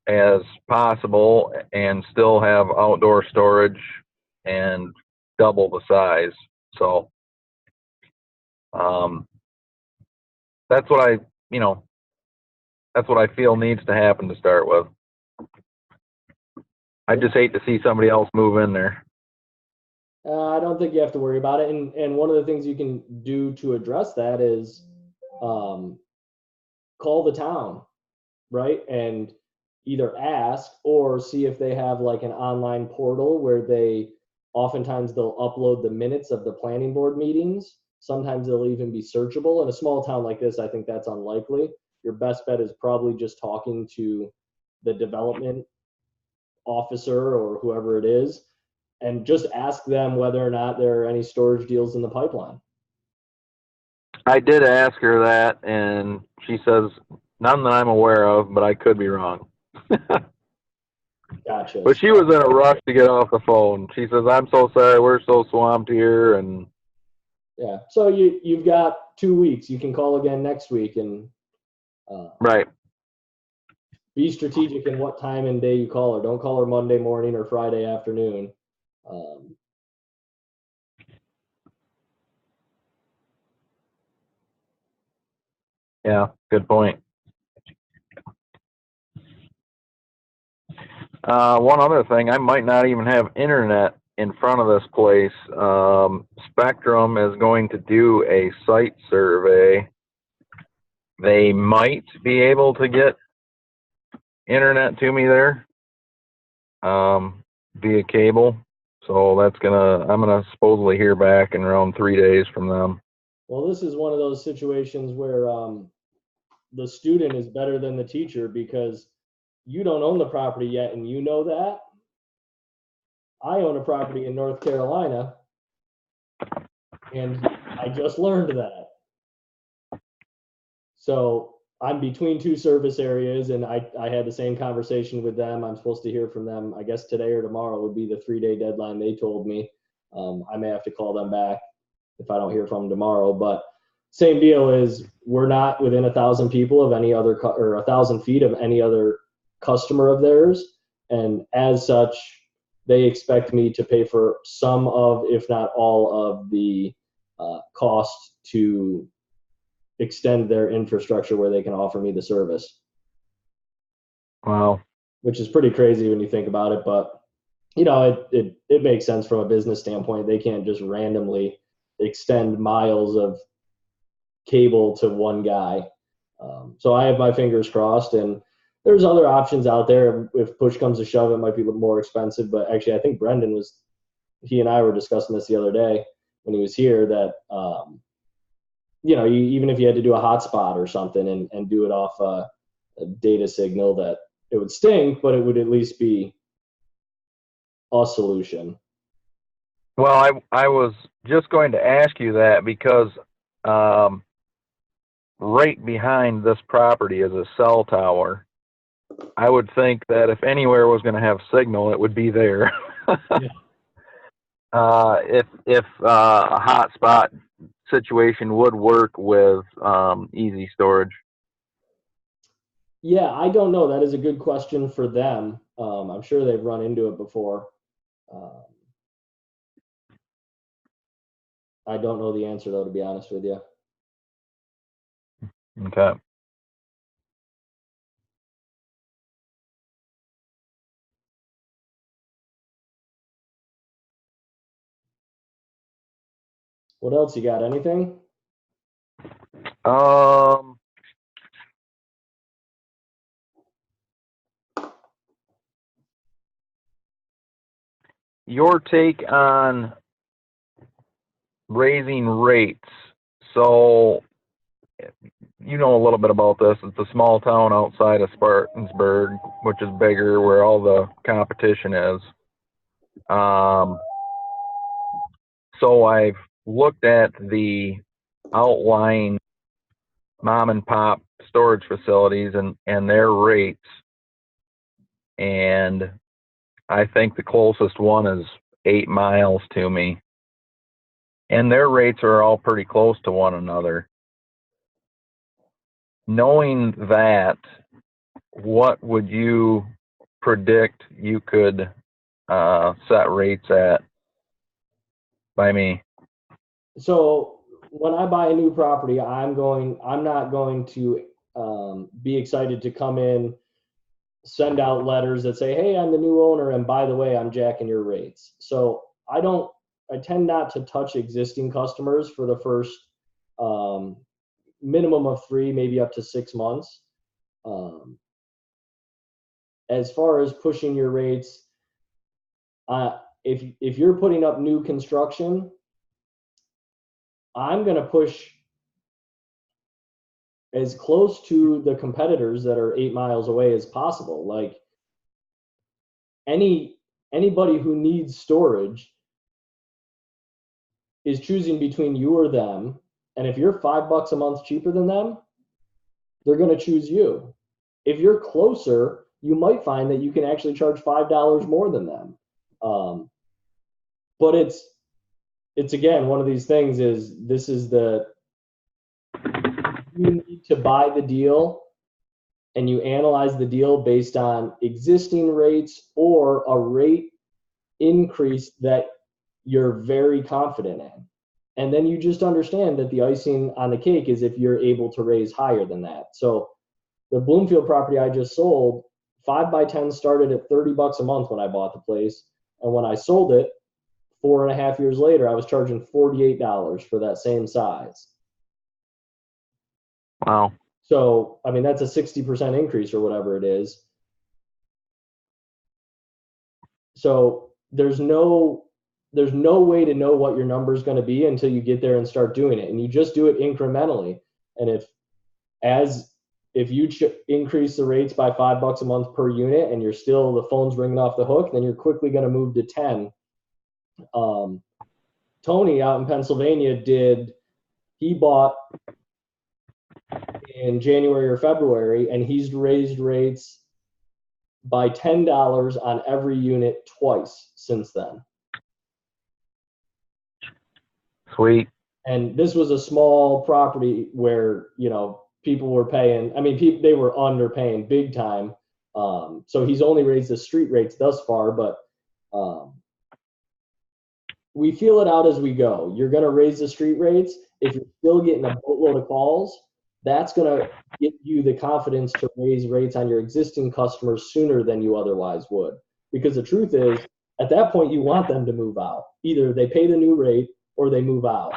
as possible and still have outdoor storage and double the size. So that's what I feel needs to happen to start with. I just hate to see somebody else move in there. I don't think you have to worry about it. And one of the things you can do to address that is call the town, right? And either ask or see if they have like an online portal where oftentimes they'll upload the minutes of the planning board meetings. Sometimes they'll even be searchable. In a small town like this, I think that's unlikely. Your best bet is probably just talking to the development officer or whoever it is, and just ask them whether or not there are any storage deals in the pipeline. I did ask her that, and she says none that I'm aware of, but I could be wrong. Gotcha. But she was in a rush to get off the phone. She says, "I'm so sorry, we're so swamped here," and yeah. So you've got 2 weeks. You can call again next week and right. Be strategic in what time and day you call her. Don't call her Monday morning or Friday afternoon. Yeah, good point. One other thing, I might not even have internet in front of this place. Spectrum is going to do a site survey. They might be able to get internet to me there via cable. So I'm gonna supposedly hear back in around 3 days from them. Well, this is one of those situations where the student is better than the teacher because you don't own the property yet, and you know that. I own a property in North Carolina, and I just learned that. So I'm between two service areas, and I had the same conversation with them. I'm supposed to hear from them, I guess today or tomorrow would be the 3-day deadline they told me. I may have to call them back if I don't hear from them tomorrow. But same deal is we're not within 1,000 people of any other or 1,000 feet of any other customer of theirs, and as such, they expect me to pay for some of, if not all of the cost to extend their infrastructure where they can offer me the service. Wow. Which is pretty crazy when you think about it, but you know, it makes sense from a business standpoint. They can't just randomly extend miles of cable to one guy. So I have my fingers crossed, and there's other options out there. If push comes to shove, it might be more expensive, but actually I think Brendan he and I were discussing this the other day when he was here, that you know, even if you had to do a hotspot or something and do it off a data signal, that it would stink, but it would at least be a solution. Well, I was just going to ask you that because right behind this property is a cell tower. I would think that if anywhere was going to have signal, it would be there. Yeah. If a hotspot situation would work with easy storage. Yeah, I don't know. That is a good question for them. I'm sure they've run into it before. I don't know the answer, though, to be honest with you. Okay. What else you got? Anything? Your take on raising rates. So, you know a little bit about this. It's a small town outside of Spartansburg, which is bigger, where all the competition is. So I've looked at the outlying mom and pop storage facilities and their rates, and I think the closest one is 8 miles to me, and their rates are all pretty close to one another. Knowing that, what would you predict you could set rates at by me? So when I buy a new property, I'm not going to be excited to come in, send out letters that say, hey, I'm the new owner, and by the way, I'm jacking your rates. So I tend not to touch existing customers for the first minimum of 3, maybe up to 6 months. As far as pushing your rates, if you're putting up new construction, I'm going to push as close to the competitors that are 8 miles away as possible. Like anybody who needs storage is choosing between you or them. And if you're $5 a month cheaper than them, they're going to choose you. If you're closer, you might find that you can actually charge $5 more than them. But it's again, one of these things is you need to buy the deal and you analyze the deal based on existing rates or a rate increase that you're very confident in. And then you just understand that the icing on the cake is if you're able to raise higher than that. So the Bloomfield property I just sold, 5x10 started at $30 a month when I bought the place. And when I sold it 4.5 years later, I was charging $48 for that same size. Wow. So, I mean, that's a 60% increase or whatever it is. So there's no way to know what your number is going to be until you get there and start doing it. And you just do it incrementally. And if you increase the rates by $5 a month per unit and the phone's ringing off the hook, then you're quickly going to move to 10. Tony out in Pennsylvania he bought in January or February, and he's raised rates by $10 on every unit twice since then. Sweet. And this was a small property where, people were paying, they were underpaying big time. So he's only raised the street rates thus far, but we feel it out as we go. You're going to raise the street rates. If you're still getting a boatload of calls, that's going to give you the confidence to raise rates on your existing customers sooner than you otherwise would. Because the truth is, at that point, you want them to move out. Either they pay the new rate or they move out.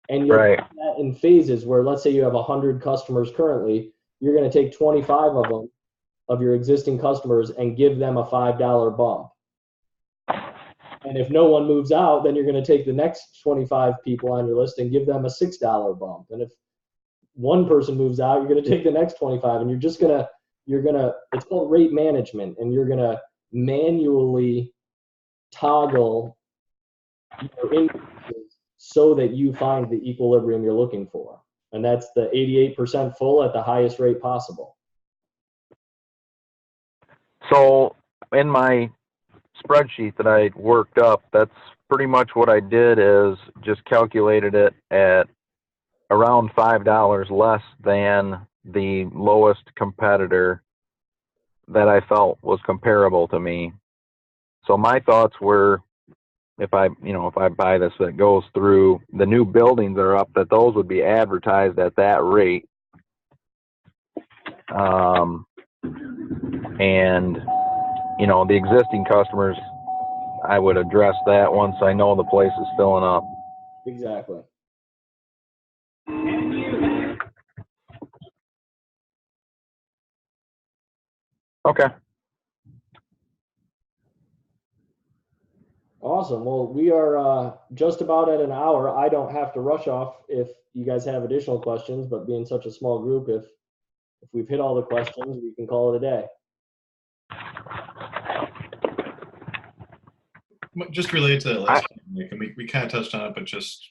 And you'll Right. do that in phases where, let's say you have 100 customers currently, you're going to take 25 of them, of your existing customers, and give them a $5 bump. And if no one moves out, then you're going to take the next 25 people on your list and give them a $6 bump. And if one person moves out, you're going to take the next 25, and it's called rate management, and you're going to manually toggle your increases so that you find the equilibrium you're looking for. And that's the 88% full at the highest rate possible. So in my spreadsheet that I worked up, that's pretty much what I did, is just calculated it at around $5 less than the lowest competitor that I felt was comparable to me. So my thoughts were, if I buy this, that goes through, the new buildings that are up, that those would be advertised at that rate. And the existing customers, I would address that once I know the place is filling up. Exactly. Okay. Awesome. Well, we are just about at an hour. I don't have to rush off if you guys have additional questions, but being such a small group, if we've hit all the questions, we can call it a day. Just related to that last point, Nick, and we kind of touched on it, but just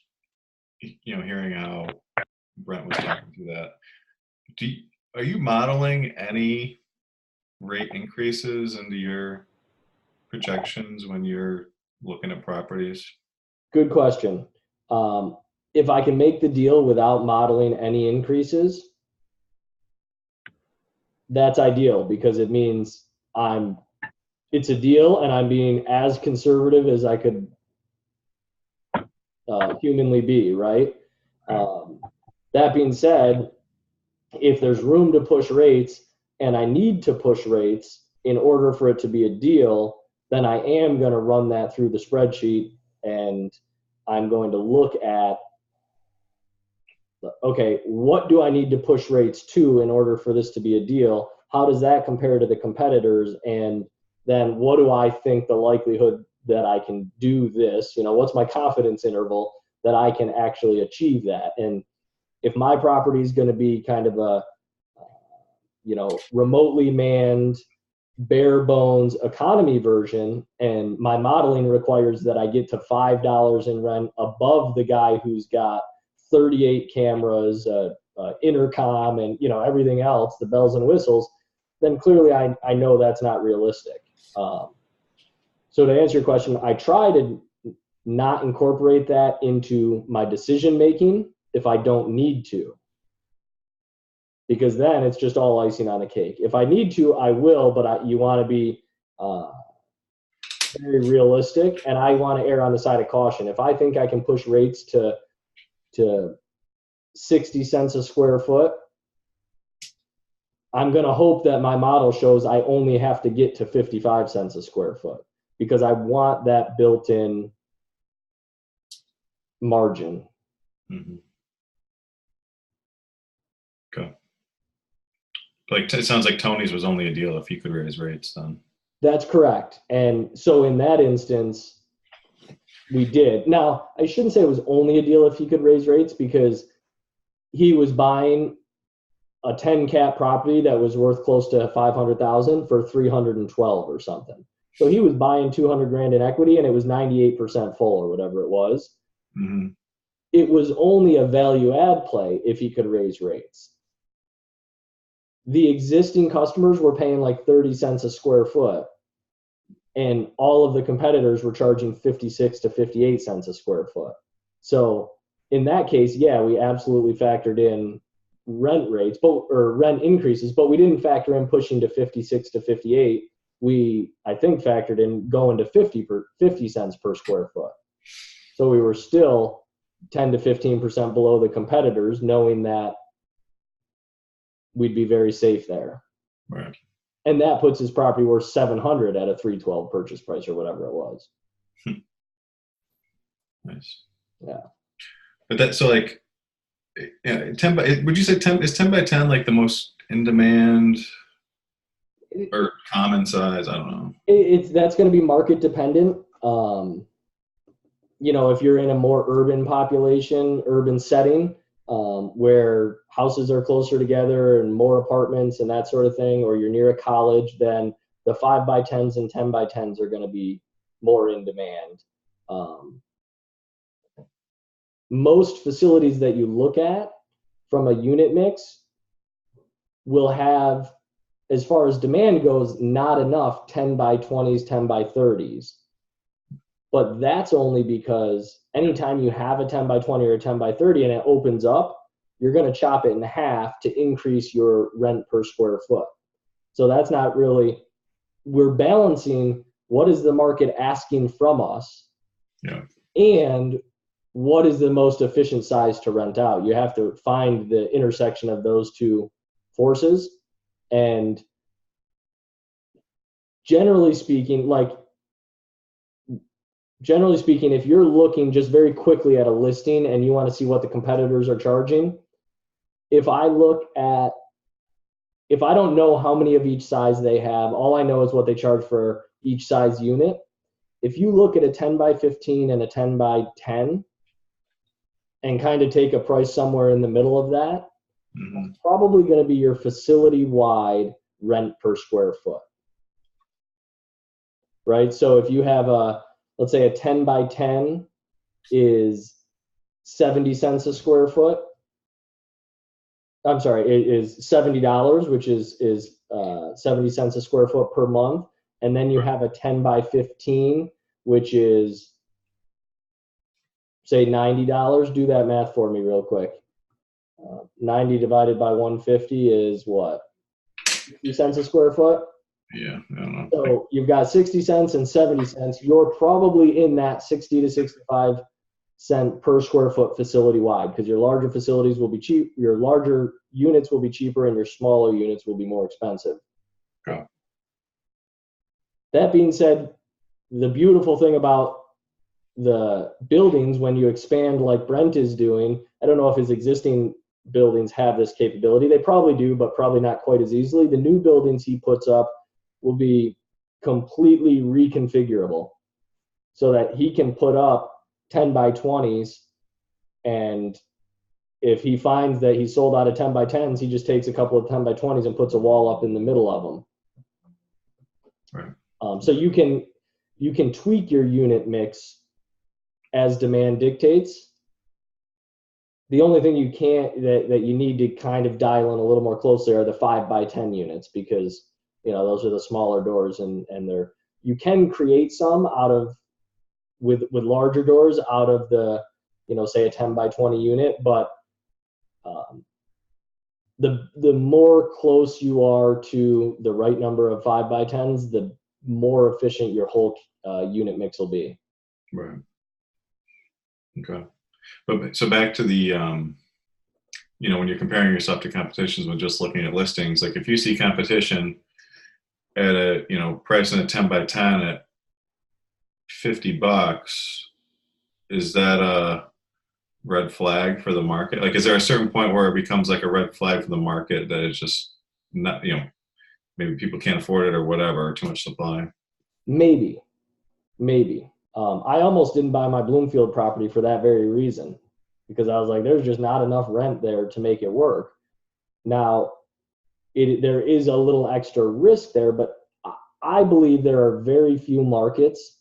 hearing how Brent was talking through that, are you modeling any rate increases into your projections when you're looking at properties? Good question. If I can make the deal without modeling any increases, that's ideal, because it means it's a deal and I'm being as conservative as I could humanly be, right? That being said, if there's room to push rates and I need to push rates in order for it to be a deal, then I am going to run that through the spreadsheet, and I'm going to look at, okay, what do I need to push rates to in order for this to be a deal? How does that compare to the competitors? And then what do I think the likelihood that I can do this? What's my confidence interval that I can actually achieve that? And if my property is going to be kind of a, remotely manned, bare bones economy version, and my modeling requires that I get to $5 in rent above the guy who's got 38 cameras, intercom, and everything else, the bells and whistles, then clearly I know that's not realistic. So to answer your question, I try to not incorporate that into my decision making if I don't need to, because then it's just all icing on the cake. If I need to, I will, but you want to be very realistic, and I want to err on the side of caution. If I think I can push rates to 60 cents a square foot, I'm going to hope that my model shows I only have to get to 55 cents a square foot, because I want that built-in margin. Mm-hmm. Okay. It sounds like Tony's was only a deal if he could raise rates then. That's correct. And so in that instance, we did. Now, I shouldn't say it was only a deal if he could raise rates, because he was buying a 10 cap property that was worth close to 500,000 for 312 or something. So he was buying 200 grand in equity, and it was 98% full or whatever it was. Mm-hmm. It was only a value add play if he could raise rates. The existing customers were paying like 30 cents a square foot, and all of the competitors were charging 56 to 58 cents a square foot. So in that case, yeah, we absolutely factored in rent rates, or rent increases, but we didn't factor in pushing to 56 to 58. We, I think, factored in going to 50 cents per square foot. So we were still 10 to 15% below the competitors, knowing that we'd be very safe there. Right. And that puts his property worth 700 at a 312 purchase price or whatever it was. Nice. Yeah. But that, so like, yeah, would you say is 10 by 10 like the most in demand or common size? I don't know. That's going to be market dependent. If you're in a more urban setting, where houses are closer together and more apartments and that sort of thing, or you're near a college, then the 5 by 10s and 10 by 10s are going to be more in demand. Most facilities that you look at from a unit mix will have, as far as demand goes, not enough 10 by 20s, 10 by 30s. But that's only because anytime you have a 10 by 20 or a 10 by 30 and it opens up, you're going to chop it in half to increase your rent per square foot. So that's not really, we're balancing what is the market asking from us, and what is the most efficient size to rent out. You have to find the intersection of those two forces. And generally speaking, if you're looking just very quickly at a listing and you want to see what the competitors are charging, if I don't know how many of each size they have, all I know is what they charge for each size unit. If you look at a 10 by 15 and a 10 by 10 and kind of take a price somewhere in the middle of that, it's probably going to be your facility-wide rent per square foot. Right? So if you have let's say a 10 by 10 is 70 cents a square foot. I'm sorry, it is $70, which is 70 cents a square foot per month. And then you have a 10 by 15, which is, say, $90. Do that math for me real quick. 90 divided by 150 is what? 60 cents a square foot? Yeah, I don't know. So you've got 60 cents and 70 cents. You're probably in that 60 to 65 cent per square foot facility wide, because your larger facilities will be cheap, your larger units will be cheaper, and your smaller units will be more expensive. Okay. That being said, the beautiful thing about the buildings, when you expand like Brent is doing, I don't know if his existing buildings have this capability. They probably do, but probably not quite as easily. The new buildings he puts up will be completely reconfigurable so that he can put up 10 by 20s, and if he finds that he's sold out of 10 by 10s, he just takes a couple of 10 by 20s and puts a wall up in the middle of them. Right. So you can tweak your unit mix as demand dictates. The only thing you can't, that you need to kind of dial in a little more closely, are the 5 by 10 units, because those are the smaller doors, and you can create some out of with larger doors out of the say a 10 by 20 unit, but the more close you are to the right number of 5 by 10s, the more efficient your whole unit mix will be. Right. Okay. But so back to the when you're comparing yourself to competitions when just looking at listings, like if you see competition at a pricing a 10 by 10 at $50, is that a red flag for the market? Like, is there a certain point where it becomes like a red flag for the market that it's just not, maybe people can't afford it or whatever, or too much supply? Maybe. I almost didn't buy my Bloomfield property for that very reason, because I was like, there's just not enough rent there to make it work. Now, there is a little extra risk there, but I believe there are very few markets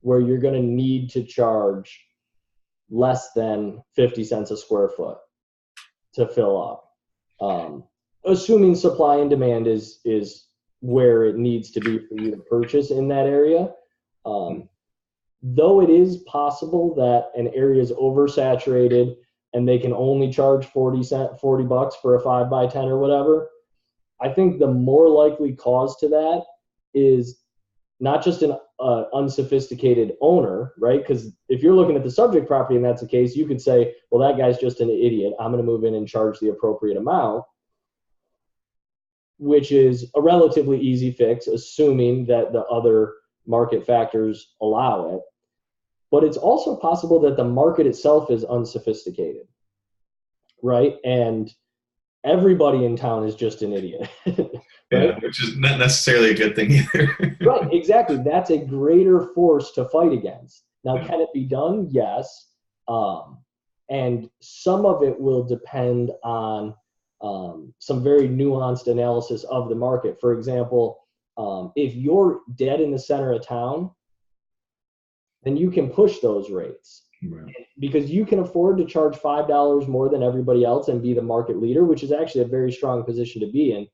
where you're going to need to charge less than 50 cents a square foot to fill up. Assuming supply and demand is where it needs to be for you to purchase in that area. though it is possible that an area is oversaturated and they can only charge $40 for a 5x10 or whatever, I think the more likely cause to that is not just an unsophisticated owner, right? Because if you're looking at the subject property and that's the case, you could say, well, that guy's just an idiot. I'm going to move in and charge the appropriate amount, which is a relatively easy fix, assuming that the other market factors allow it. But it's also possible that the market itself is unsophisticated, right? And everybody in town is just an idiot. Right? Yeah, which is not necessarily a good thing either. Right, exactly. That's a greater force to fight against. Now, Yeah. can it be done? Yes. And some of it will depend on some very nuanced analysis of the market. For example, if you're dead in the center of town, then you can push those rates. Right. Because you can afford to charge $5 more than everybody else and be the market leader, which is actually a very strong position to be in.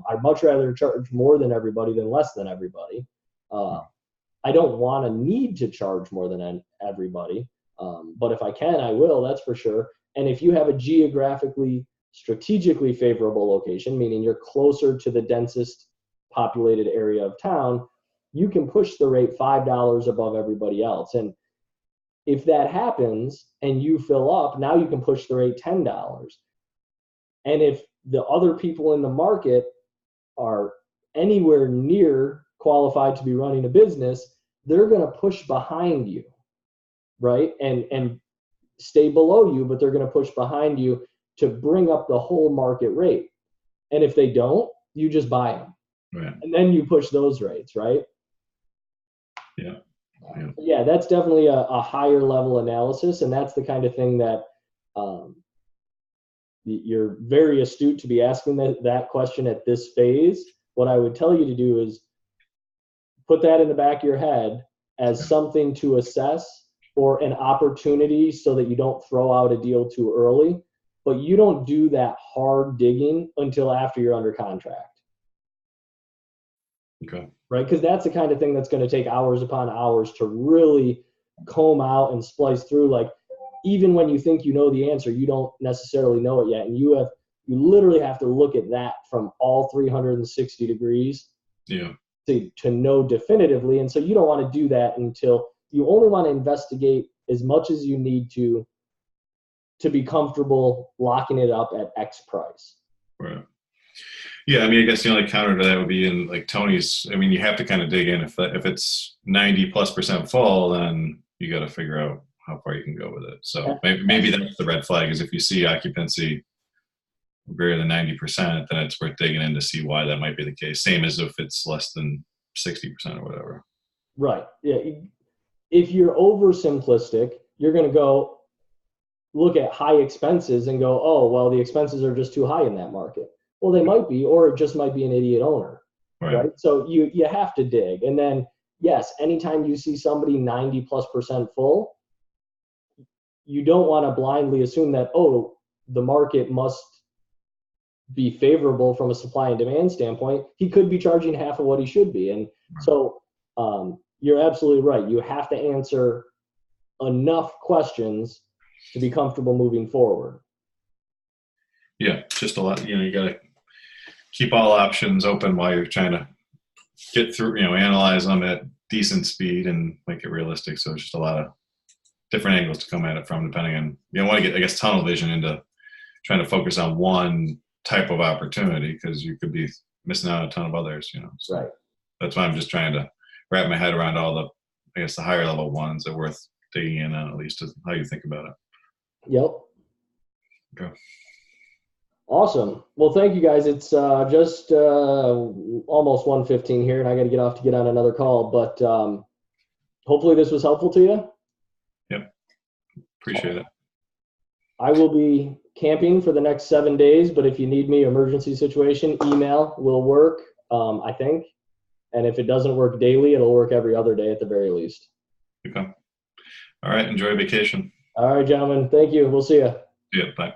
I'd much rather charge more than everybody than less than everybody. I don't want to need to charge more than everybody, but if I can, I will, that's for sure. And if you have a geographically, strategically favorable location, meaning you're closer to the densest populated area of town, you can push the rate $5 above everybody else. And if that happens and you fill up, now you can push the rate $10. And if the other people in the market are anywhere near qualified to be running a business, they're going to push behind you, right? And stay below you, but they're going to push behind you to bring up the whole market rate. And if they don't, you just buy them. Right. And then you push those rates, right? Yeah. Yeah, that's definitely a higher level analysis, and that's the kind of thing that you're very astute to be asking that question at this phase. What I would tell you to do is put that in the back of your head as something to assess or an opportunity so that you don't throw out a deal too early, but you don't do that hard digging until after you're under contract. Okay. Right? Because that's the kind of thing that's going to take hours upon hours to really comb out and splice through. Like, even when you think you know the answer, you don't necessarily know it yet. And you literally have to look at that from all 360 degrees to know definitively. And so you don't want to do that until you only want to investigate as much as you need to be comfortable locking it up at X price. Right. Yeah, I mean, I guess the only counter to that would be in like Tony's. I mean, you have to kind of dig in. If it's 90+% full, then you got to figure out how far you can go with it. So maybe that's the red flag, is if you see occupancy greater than 90%, then it's worth digging in to see why that might be the case. Same as if it's less than 60% or whatever. Right. Yeah. If you're oversimplistic, you're going to go look at high expenses and go, oh, well, the expenses are just too high in that market. Well, they might be, or it just might be an idiot owner, right? So you have to dig. And then, yes, anytime you see somebody 90+% full, you don't want to blindly assume that, oh, the market must be favorable from a supply and demand standpoint. He could be charging half of what he should be. And so you're absolutely right. You have to answer enough questions to be comfortable moving forward. Yeah, just a lot. You got to keep all options open while you're trying to get through, analyze them at decent speed and make it realistic. So it's just a lot of different angles to come at it from, depending on, you don't want to get, I guess, tunnel vision into trying to focus on one type of opportunity, because you could be missing out on a ton of others, So right. That's why I'm just trying to wrap my head around all the, I guess, the higher level ones that are worth digging in on, at least as how you think about it. Yep. Okay. Awesome. Well, thank you guys. It's just almost 1:15 here, and I got to get off to get on another call. But hopefully this was helpful to you. Yep. Appreciate it. I will be camping for the next 7 days, but if you need me, emergency situation, email will work, I think. And if it doesn't work daily, it'll work every other day at the very least. Okay. All right. Enjoy vacation. All right, gentlemen. Thank you. We'll see you. Yeah. Bye.